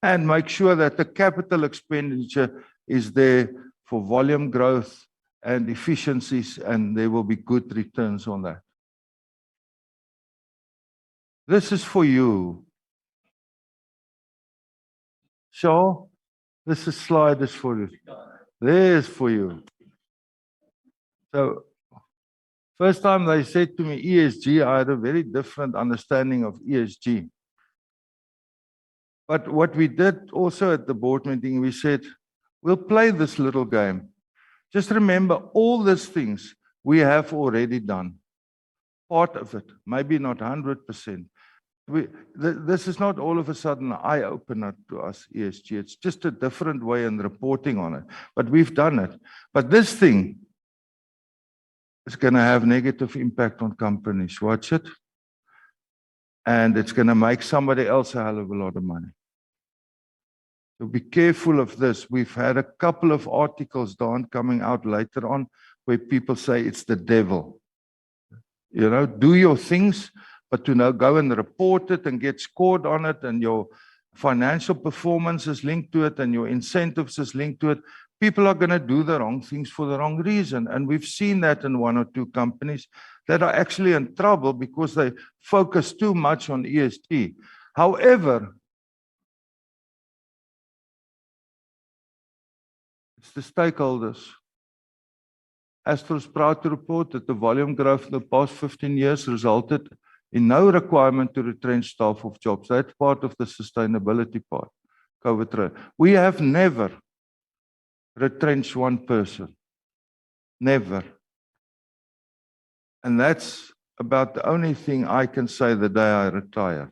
S2: and make sure that the capital expenditure is there for volume growth and efficiencies, and there will be good returns on that. This is for you. So, this slide is for you. There's for you. So, first time they said to me ESG, I had a very different understanding of ESG. But what we did also at the board meeting, we said, we'll play this little game. Just remember, all these things we have already done. Part of it, maybe not 100%. This is not all of a sudden an eye-opener to us, ESG. It's just a different way in reporting on it. But we've done it. But this thing is going to have negative impact on companies. Watch it. And it's going to make somebody else a hell of a lot of money. So be careful of this. We've had a couple of articles, Don, coming out later on where people say it's the devil. You know, do your things, but to now go and report it and get scored on it, and your financial performance is linked to it and your incentives is linked to it. People are going to do the wrong things for the wrong reason. And we've seen that in 1 or 2 companies that are actually in trouble because they focus too much on ESG. However, it's the stakeholders. Astral is proud to report that the volume growth in the past 15 years resulted in no requirement to retrench staff of jobs. That's part of the sustainability part. COVID. We have never retrenched one person. Never. And that's about the only thing I can say the day I retire,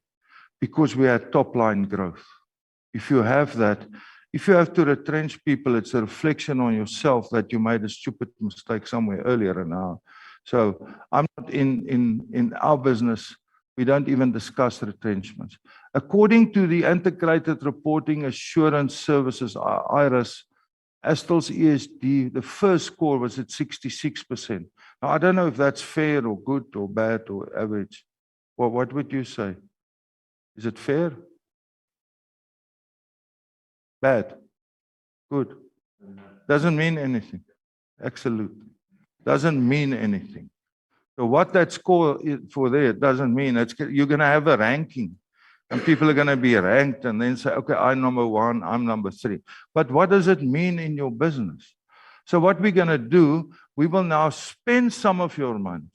S2: because we had top line growth. If you have that, if you have to retrench people, it's a reflection on yourself that you made a stupid mistake somewhere earlier now. So I'm not in our business. We don't even discuss retrenchments. According to the Integrated Reporting Assurance Services, IRAS, Astral's ESG, the first score was at 66%. Now, I don't know if that's fair or good or bad or average. Well, what would you say? Is it fair? Bad? Good? Doesn't mean anything. Absolutely. Doesn't mean anything. So what that score is for there doesn't mean you're going to have a ranking. And people are going to be ranked and then say, okay, I'm #1, I'm #3. But what does it mean in your business? So what we're going to do, we will now spend some of your money.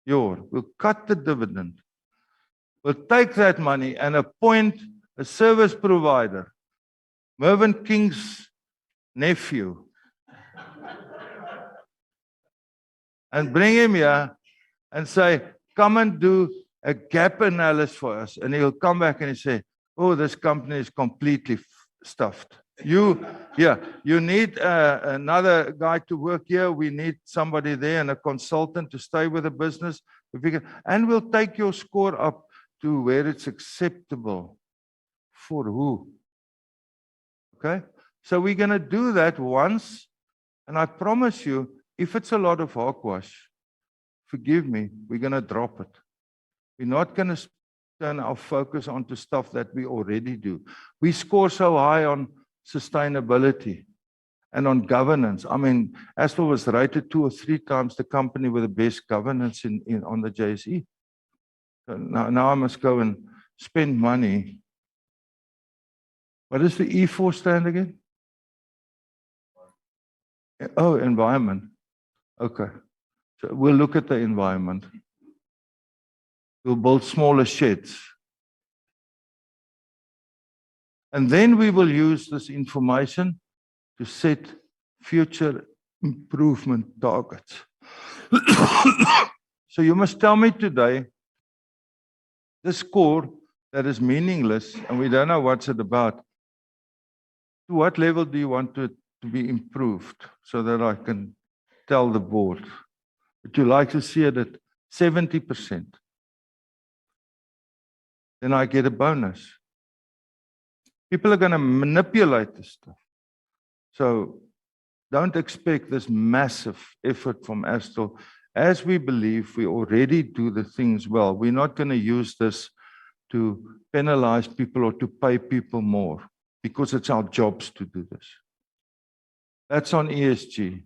S2: We'll cut the dividend. We'll take that money and appoint a service provider, Mervyn King's nephew, and bring him here and say, come and do a gap analysis for us. And he'll come back and he'll say, oh, this company is completely stuffed. You need another guy to work here. We need somebody there and a consultant to stay with the business. And we'll take your score up to where it's acceptable. For who? Okay? So we're going to do that once. And I promise you, if it's a lot of hogwash, forgive me, we're going to drop it. We're not going to turn our focus onto stuff that we already do. We score so high on sustainability and on governance. I mean, Astral was rated 2 or 3 times the company with the best governance on the JSE. So now I must go and spend money. What does the E for stand again? Oh, environment. Okay. So we'll look at the environment. We'll build smaller sheds. And then we will use this information to set future improvement targets. So you must tell me today, this score that is meaningless and we don't know what's it about, to what level do you want it to be improved so that I can tell the board? Would you like to see it at 70%? Then I get a bonus. People are going to manipulate this stuff. So don't expect this massive effort from Astral. As we believe we already do the things well, we're not going to use this to penalize people or to pay people more because it's our jobs to do this. That's on ESG.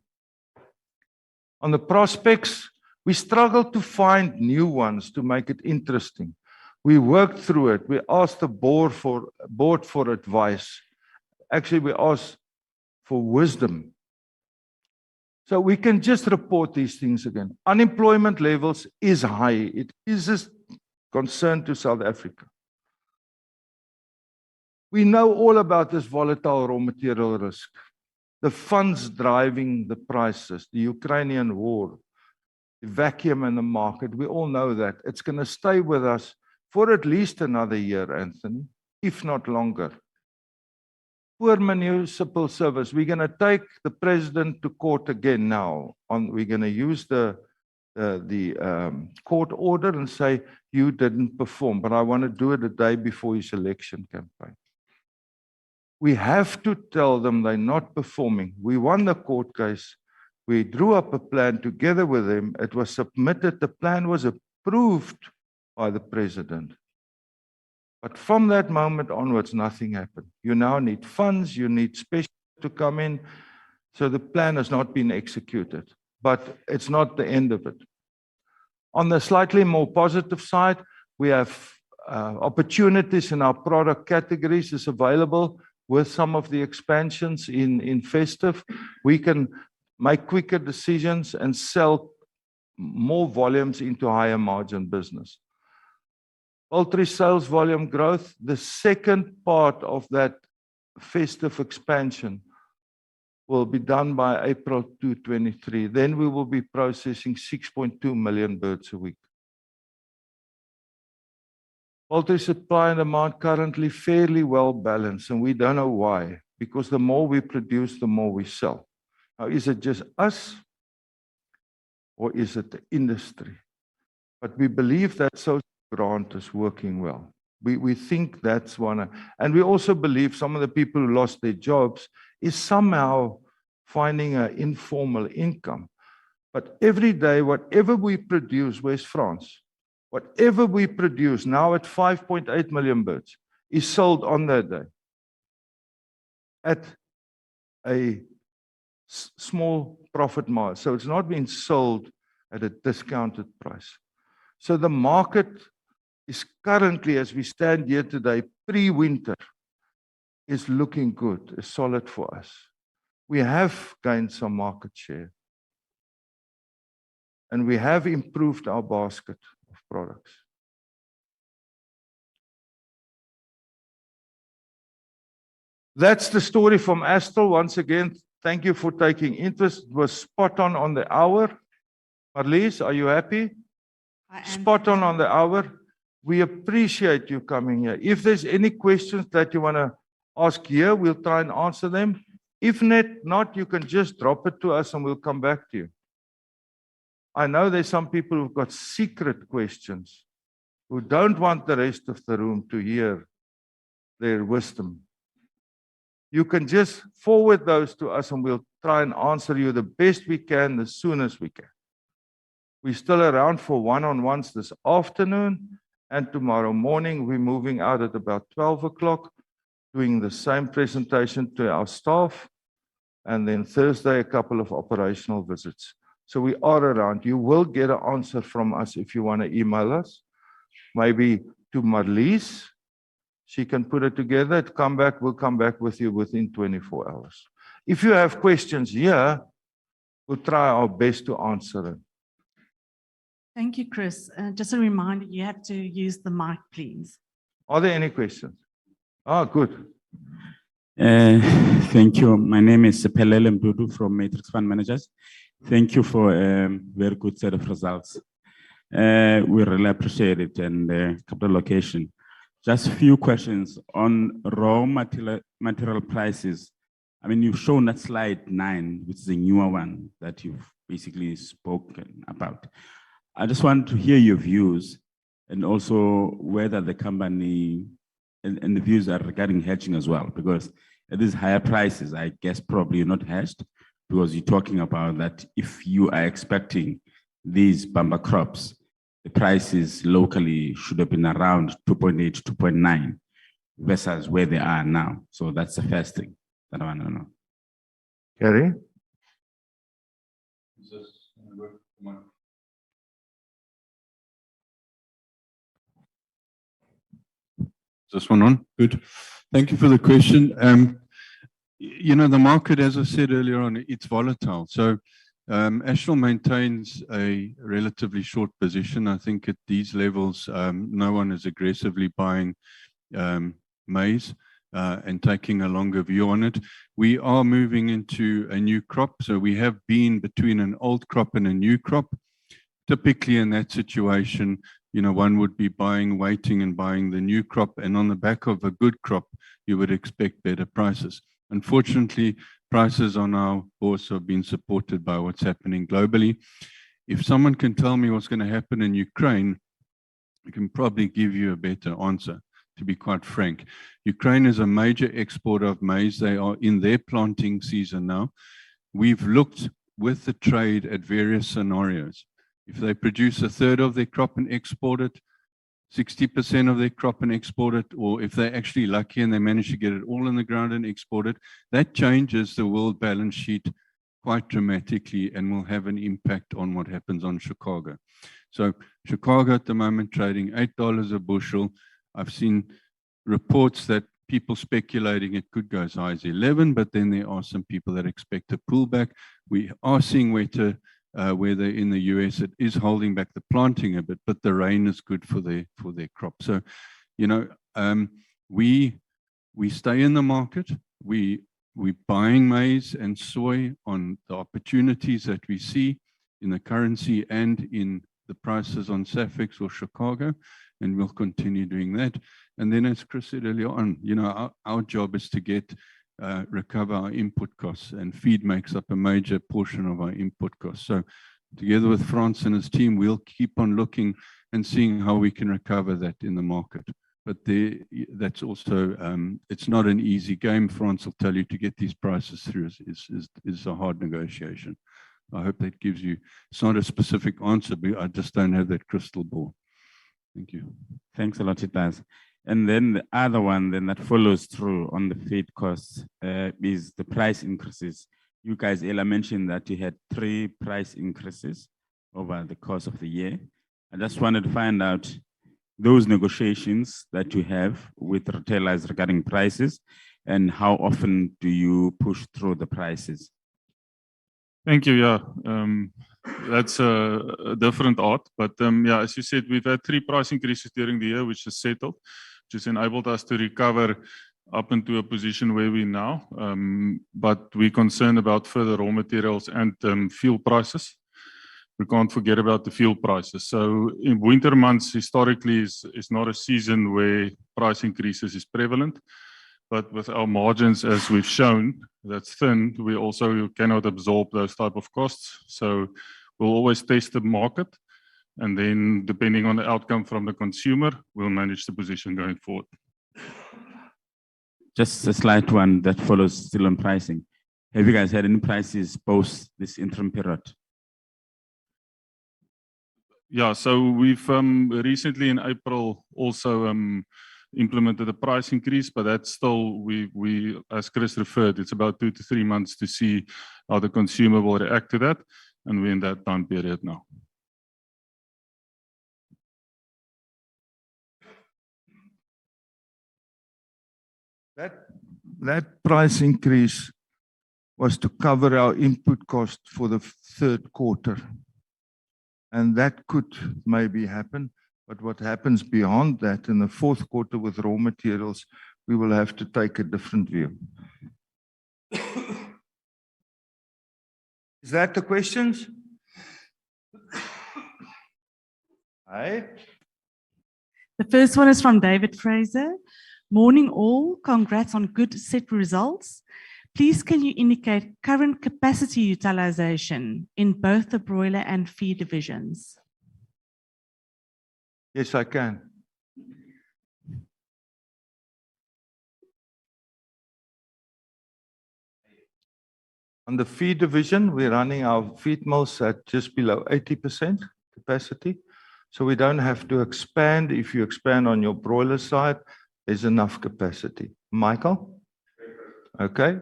S2: On the prospects, we struggle to find new ones to make it interesting. We worked through it. We asked the board for advice. Actually, we asked for wisdom. So we can just report these things again. Unemployment levels is high. It is a concern to South Africa. We know all about this volatile raw material risk. The funds driving the prices, the Ukrainian war, the vacuum in the market, we all know that. It's going to stay with us for at least another year, Anthony, if not longer. Poor municipal service. We're going to take the president to court again now. We're going to use the court order and say, you didn't perform, but I want to do it a day before his election campaign. We have to tell them they're not performing. We won the court case. We drew up a plan together with them. It was submitted. The plan was approved by the president. But from that moment onwards, nothing happened. You now need funds. You need specialists to come in. So the plan has not been executed. But it's not the end of it. On the slightly more positive side, we have opportunities in our product categories is available. With some of the expansions in Festive, we can make quicker decisions and sell more volumes into higher margin business. Poultry sales volume growth, the second part of that Festive expansion will be done by April 2023. Then we will be processing 6.2 million birds a week. Poultry supply and demand currently fairly well balanced, and we don't know why, because the more we produce, the more we sell. Now, is it just us or is it the industry? But we believe that social grant is working well. We think that's one. And we also believe some of the people who lost their jobs is somehow finding an informal income. But every day, whatever we produce, where's France? Whatever we produce now at 5.8 million birds is sold on that day at a small profit margin. So it's not being sold at a discounted price. So the market is currently, as we stand here today, pre-winter, is looking good, is solid for us. We have gained some market share. And we have improved our basket of products. That's the story from Astral. Once again, thank you for taking interest. It was spot on the hour. Marlies, are you happy?
S1: I am.
S2: Spot on the hour. We appreciate you coming here. If there's any questions that you want to ask here, we'll try and answer them. If not, you can just drop it to us and we'll come back to you. I know there's some people who've got secret questions. who don't want the rest of the room to hear their wisdom. You can just forward those to us and we'll try and answer you the best we can as soon as we can. We're still around for one-on-ones this afternoon, and tomorrow morning we're moving out at about 12 o'clock, doing the same presentation to our staff, and then Thursday a couple of operational visits. So we are around. You will get an answer from us if you want to email us, maybe to Marlies. She can put it together, we'll come back with you within 24 hours. If you have questions here, we'll try our best to answer them.
S1: Thank you, Chris. Just a reminder, you have to use the mic, please.
S2: Are there any questions? Oh, good.
S5: Thank you. My name is Pelele Mdudu from Matrix Fund Managers. Thank you for a very good set of results. We really appreciate it, and capital allocation. Just a few questions on raw material prices. I mean, you've shown that slide 9, which is a newer one that you've basically spoken about. I just want to hear your views, and also whether the company and the views are regarding hedging as well, because at these higher prices, I guess probably you're not hedged, because you're talking about that if you are expecting these bumper crops, the prices locally should have been around 2.8, 2.9 versus where they are now. So that's the first thing that I want to know.
S2: Gary?
S3: Is this one on? Good. Thank you for the question. You know, the market, as I said earlier on, it's volatile. So Astral maintains a relatively short position. I think at these levels, no one is aggressively buying maize and taking a longer view on it. We are moving into a new crop. So we have been between an old crop and a new crop. Typically in that situation, you know, one would be waiting and buying the new crop, and on the back of a good crop, you would expect better prices. Unfortunately, prices on our bourse have been supported by what's happening globally. If someone can tell me what's going to happen in Ukraine, I can probably give you a better answer, to be quite frank. Ukraine is a major exporter of maize. They are in their planting season now. We've looked with the trade at various scenarios. If they produce a third of their crop and export it, 60% of their crop and export it, or if they're actually lucky and they manage to get it all in the ground and export it, that changes the world balance sheet quite dramatically and will have an impact on what happens on Chicago. So Chicago at the moment trading $8 a bushel. I've seen reports that people speculating it could go as high as 11, but then there are some people that expect a pullback. We are seeing weather in the US. It is holding back the planting a bit, but the rain is good for their crop. So, you know, we stay in the market. We're buying maize and soy on the opportunities that we see in the currency and in the prices on Safex or Chicago, and we'll continue doing that. And then, as Chris said earlier on, you know, our job is to recover our input costs, and feed makes up a major portion of our input costs. So together with Frans and his team, we'll keep on looking and seeing how we can recover that in the market. But that's also, it's not an easy game. Frans will tell you to get these prices through is a hard negotiation. I hope that gives you, it's not a specific answer, but I just don't have that crystal ball. Thank you.
S5: Thanks a lot, it does. And then the other one then that follows through on the feed costs is the price increases. You guys, Ella mentioned that you had 3 price increases over the course of the year. I just wanted to find out those negotiations that you have with retailers regarding prices, and how often do you push through the prices?
S6: Thank you. Yeah, that's a different art, but yeah, as you said, we've had 3 price increases during the year, which is settled, which has enabled us to recover up into a position where we now. But we're concerned about further raw materials and fuel prices. We can't forget about the fuel prices. So in winter months, historically, is not a season where price increases is prevalent. But with our margins, as we've shown, that's thin, we also cannot absorb those type of costs. So we'll always test the market. And then depending on the outcome from the consumer, we'll manage the position going forward.
S5: Just a slight one that follows still on pricing. Have you guys had any prices post this interim period?
S6: Yeah, so we've recently in April also implemented a price increase, but that's still, we as Chris referred, it's about 2 to 3 months to see how the consumer will react to that. And we're in that time period now.
S2: That price increase was to cover our input cost for the third quarter. And that could maybe happen, but what happens beyond that in the fourth quarter with raw materials, we will have to take a different view. Is that the questions? Hey?
S1: The first one is from David Fraser. Morning all, congrats on good set results. Please can you indicate current capacity utilization in both the broiler and feed divisions?
S2: Yes, I can. On the feed division, we're running our feed mills at just below 80% capacity. So we don't have to expand. If you expand on your broiler side, there's enough capacity. Michael? Okay.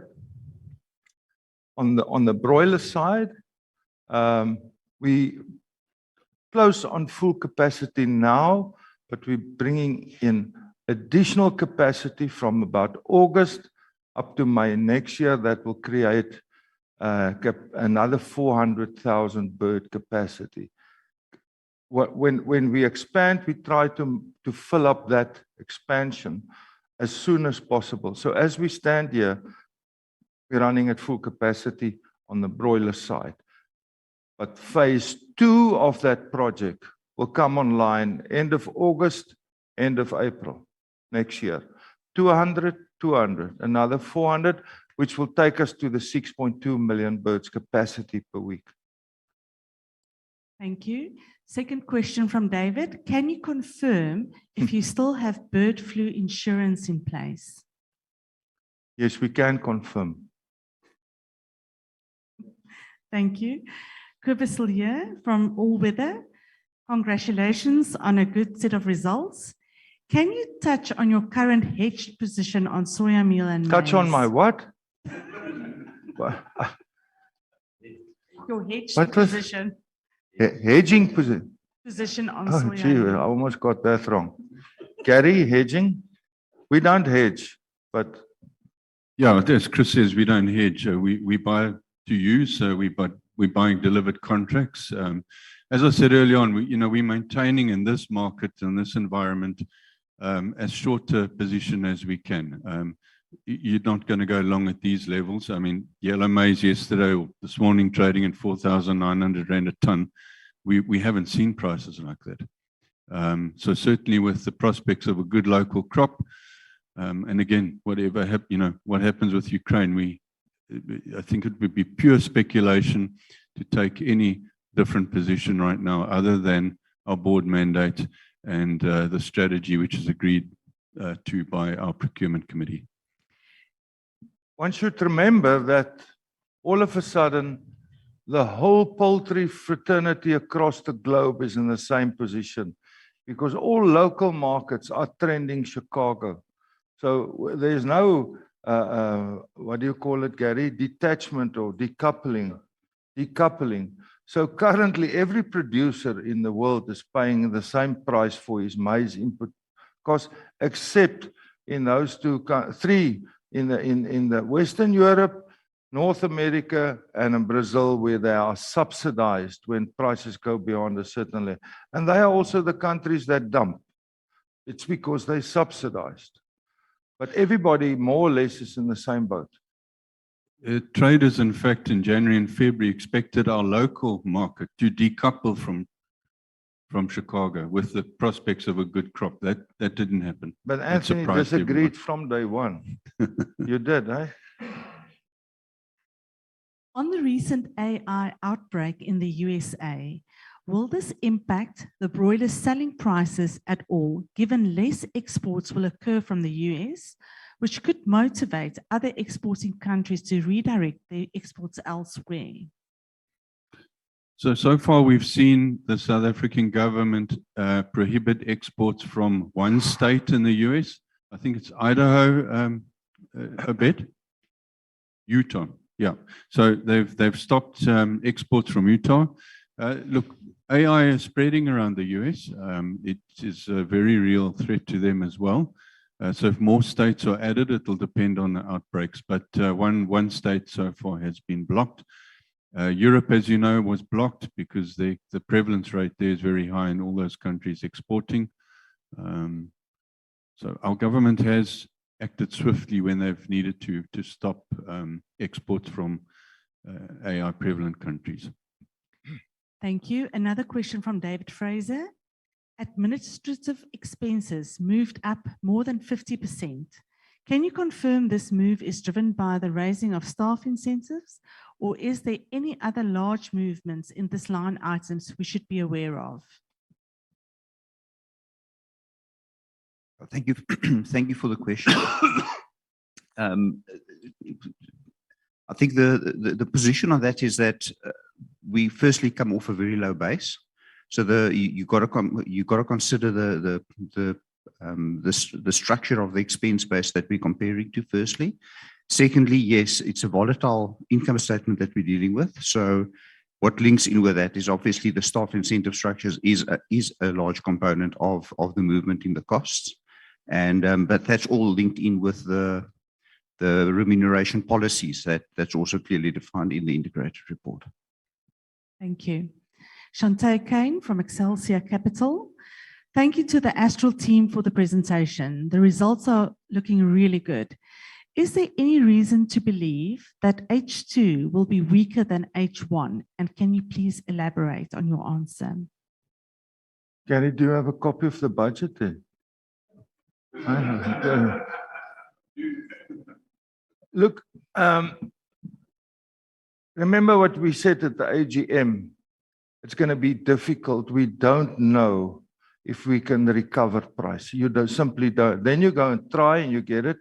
S2: On the broiler side, we close on full capacity now, but we're bringing in additional capacity from about August up to May next year that will create another 400,000 bird capacity. When we expand, we try to fill up that expansion as soon as possible. So as we stand here, we're running at full capacity on the broiler side. But phase 2 of that project will come online end of August, end of April next year. 200, another 400, which will take us to the 6.2 million birds capacity per week.
S1: Thank you. Second question from David. Can you confirm if you still have bird flu insurance in place?
S2: Yes, we can confirm.
S1: Thank you. Cobus here from All Weather. Congratulations on a good set of results. Can you touch on your current hedged position on soya meal and maize?
S2: Touch on my what?
S1: Your hedged
S2: What was-
S1: position.
S2: Hedging position.
S1: Position on
S2: Oh,
S1: soya
S2: gee, I
S1: meal.
S2: almost got that wrong. Gary, hedging? We don't hedge, but
S3: Yeah, as Chris says, we don't hedge. We buy to use. We're buying delivered contracts. As I said earlier on, we're maintaining in this market, in this environment, as short a position as we can. You're not going to go long at these levels. I mean, yellow maize yesterday, or this morning, trading at 4,900 Rand a ton. We haven't seen prices like that. So certainly with the prospects of a good local crop, and again, what happens with Ukraine, I think it would be pure speculation to take any different position right now other than our board mandate and the strategy which is agreed to by our procurement committee.
S2: one should remember that all of a sudden, the whole poultry fraternity across the globe is in the same position because all local markets are trending Chicago. So there's no, what do you call it, Gary? Detachment or decoupling. So currently, every producer in the world is paying the same price for his maize input cost, except in those three, in the Western Europe, North America, and in Brazil, where they are subsidized when prices go beyond a certain level. And they are also the countries that dump. It's because they're subsidized. But everybody more or less is in the same boat.
S3: Traders, in fact, in January and February expected our local market to decouple from Chicago with the prospects of a good crop. That didn't happen.
S2: But
S3: That
S2: Anthony
S3: surprised
S2: disagreed
S3: everyone.
S2: from day one. You did, eh?
S1: On the recent AI outbreak in the USA, Will this impact the broiler selling prices at all, given less exports will occur from the US, which could motivate other exporting countries to redirect their exports elsewhere?
S3: So far we've seen the South African government prohibit exports from one state in the US. I think it's Idaho, a bit. Utah, yeah. So they've stopped exports from Utah. Look, AI is spreading around the US. It is a very real threat to them as well. So if more states are added, it will depend on the outbreaks. But one state so far has been blocked. Europe, as you know, was blocked because the prevalence rate there is very high in all those countries exporting. So our government has acted swiftly when they've needed to stop exports from AI prevalent countries.
S1: Thank you. Another question from David Fraser. Administrative expenses moved up more than 50%. Can you confirm this move is driven by the raising of staff incentives, or is there any other large movements in this line items we should be aware of?
S4: Thank you. Thank you for the question. I think the position on that is that we firstly come off a very low base. So you got to consider the structure of the expense base that we're comparing to firstly. Secondly, yes, it's a volatile income statement that we're dealing with. So what links in with that is obviously the staff incentive structures is a large component of the movement in the costs. And but that's all linked in with the remuneration policies that's also clearly defined in the integrated report.
S1: Thank you. Shantae Kane from Excelsior Capital. Thank you to the Astral team for the presentation. The results are looking really good. Is there any reason to believe that H2 will be weaker than H1? And can you please elaborate on your answer?
S2: Gary, do you have a copy of the budget there? Look, remember what we said at the AGM. It's going to be difficult. We don't know if we can recover price. You simply don't. Then you go and try and you get it.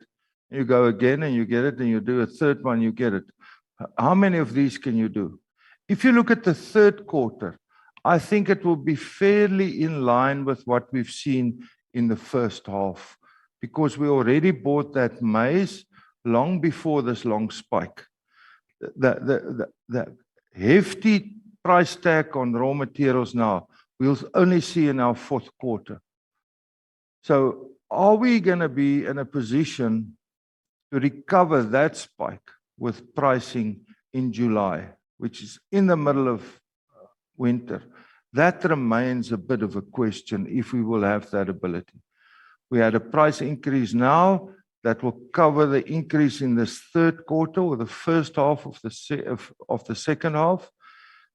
S2: You go again and you get it, and you do a third one, you get it. How many of these can you do? If you look at the third quarter, I think it will be fairly in line with what we've seen in the first half, because we already bought that maize long before this long spike. The hefty price tag on raw materials now, we'll only see in our fourth quarter. So are we going to be in a position to recover that spike with pricing in July, which is in the middle of winter? That remains a bit of a question if we will have that ability. We had a price increase now that will cover the increase in this third quarter or the first half of the second half.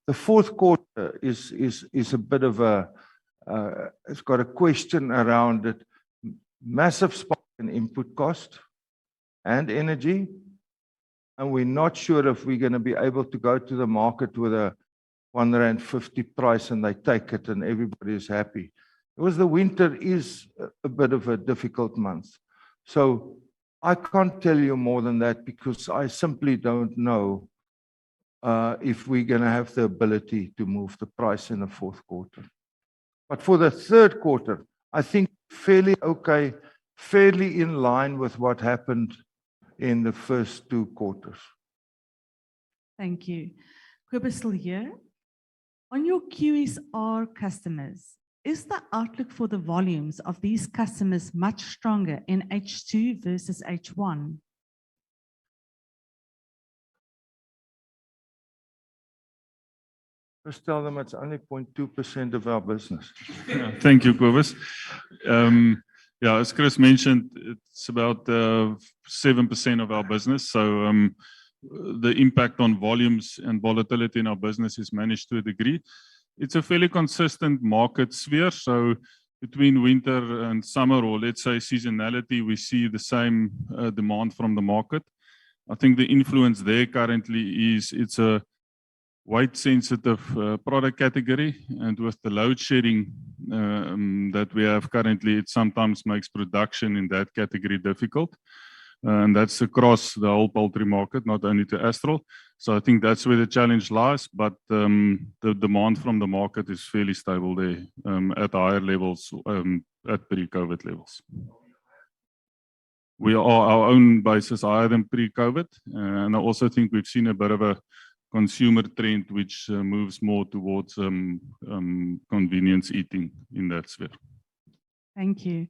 S2: The fourth quarter is a bit of a, it's got a question around it. Massive spike in input cost and energy. And we're not sure if we're going to be able to go to the market with a R1.50 price and they take it and everybody is happy. Because the winter is a bit of a difficult month. So I can't tell you more than that because I simply don't know if we're going to have the ability to move the price in the fourth quarter. But for the third quarter, I think fairly okay, fairly in line with what happened in the first two quarters.
S1: Thank you. Kobus still here. On your QSR customers, is the outlook for the volumes of these customers much stronger in H2 versus H1?
S2: Just tell them it's only 0.2% of our business.
S6: Yeah, thank you, Kobus. Yeah, as Chris mentioned, it's about 7% of our business. So the impact on volumes and volatility in our business is managed to a degree. It's a fairly consistent market sphere. So between winter and summer, or let's say seasonality, we see the same demand from the market. I think the influence there currently is it's a weight sensitive product category, and with the load shedding that we have currently, it sometimes makes production in that category difficult. And that's across the whole poultry market, not only to Astral. So I think that's where the challenge lies, but the demand from the market is fairly stable there, at higher levels, at pre-COVID levels. We are our own basis higher than pre-COVID, and I also think we've seen a bit of a consumer trend which moves more towards convenience eating in that sphere.
S1: Thank you.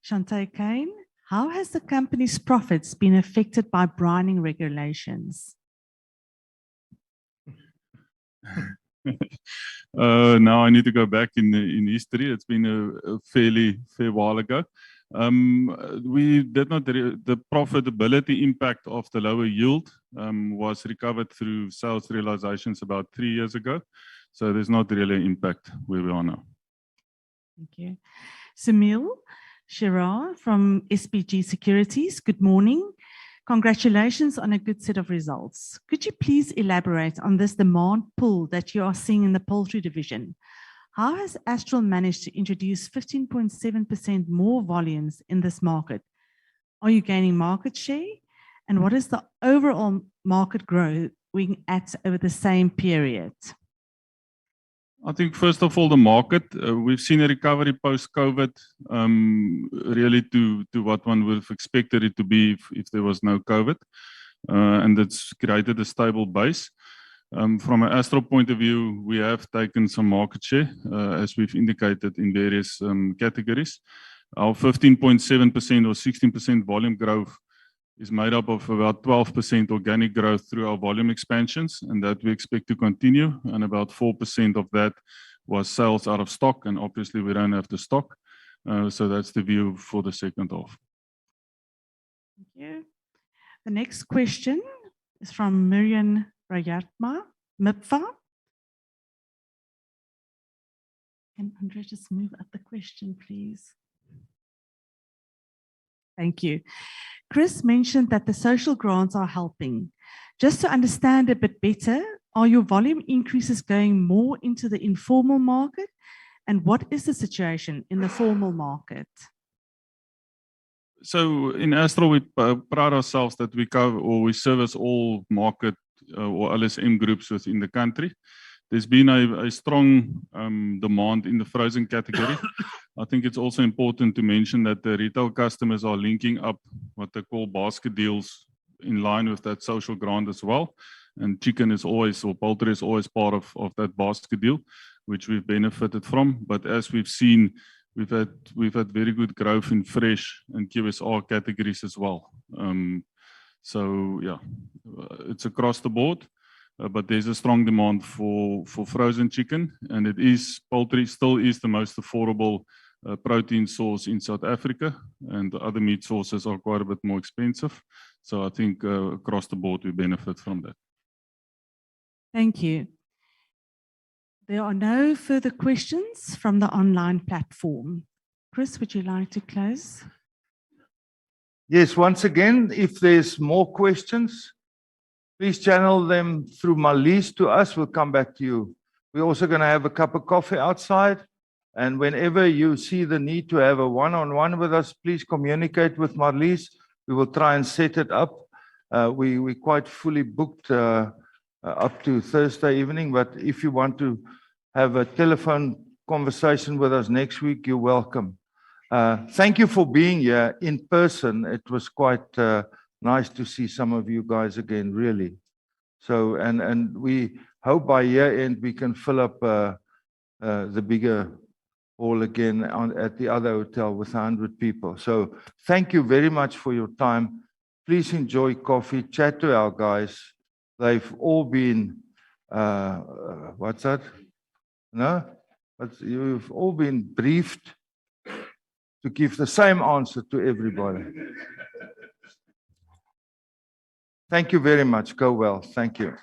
S1: Shante Kane, how has the company's profits been affected by brining regulations?
S6: Now I need to go back in history. It's been a fair while ago. We did not, the profitability impact of the lower yield was recovered through sales realizations about 3 years ago. So there's not really an impact where we are now.
S1: Thank you. Sunil Shirar from SPG Securities, good morning. Congratulations on a good set of results. Could you please elaborate on this demand pull that you are seeing in the poultry division? How has Astral managed to introduce 15.7% more volumes in this market? Are you gaining market share? And what is the overall market growth at over the same period?
S6: I think first of all, the market, we've seen a recovery post-COVID, really to what one would have expected it to be if there was no COVID. And it's created a stable base. From an Astral point of view, we have taken some market share, as we've indicated in various categories. Our 15.7% or 16% volume growth is made up of about 12% organic growth through our volume expansions, and that we expect to continue. And about 4% of that was sales out of stock, and obviously we don't have the stock. So that's the view for the second half.
S1: Thank you. The next question is from Miriam Rayatma, MIPFA. Can Andre just move up the question, please? Thank you. Chris mentioned that the social grants are helping. Just to understand a bit better, are your volume increases going more into the informal market? And what is the situation in the formal market?
S6: So in Astral, we pride ourselves that we cover or we service all market or LSM groups within the country. There's been a strong demand in the frozen category. I think it's also important to mention that the retail customers are linking up what they call basket deals in line with that social grant as well. And chicken is always, or poultry is always part of that basket deal, which we've benefited from. But as we've seen, we've had very good growth in fresh and QSR categories as well. So yeah, it's across the board. But there's a strong demand for frozen chicken, and poultry still is the most affordable protein source in South Africa, and the other meat sources are quite a bit more expensive. So I think across the board we benefit from that.
S1: Thank you. There are no further questions from the online platform. Chris, would you like to close?
S2: Yes, once again, if there's more questions, please channel them through Marlies to us. We'll come back to you. We're also going to have a cup of coffee outside. And whenever you see the need to have a one-on-one with us, please communicate with Marlies. We will try and set it up. We're quite fully booked up to Thursday evening. But if you want to have a telephone conversation with us next week, you're welcome. Thank you for being here in person. It was quite nice to see some of you guys again, really. So, and we hope by year end we can fill up the bigger hall again at the other hotel with 100 people. So thank you very much for your time. Please enjoy coffee, chat to our guys. They've all been, what's that? No? But you've all been briefed to give the same answer to everybody. Thank you very much. Go well. Thank you.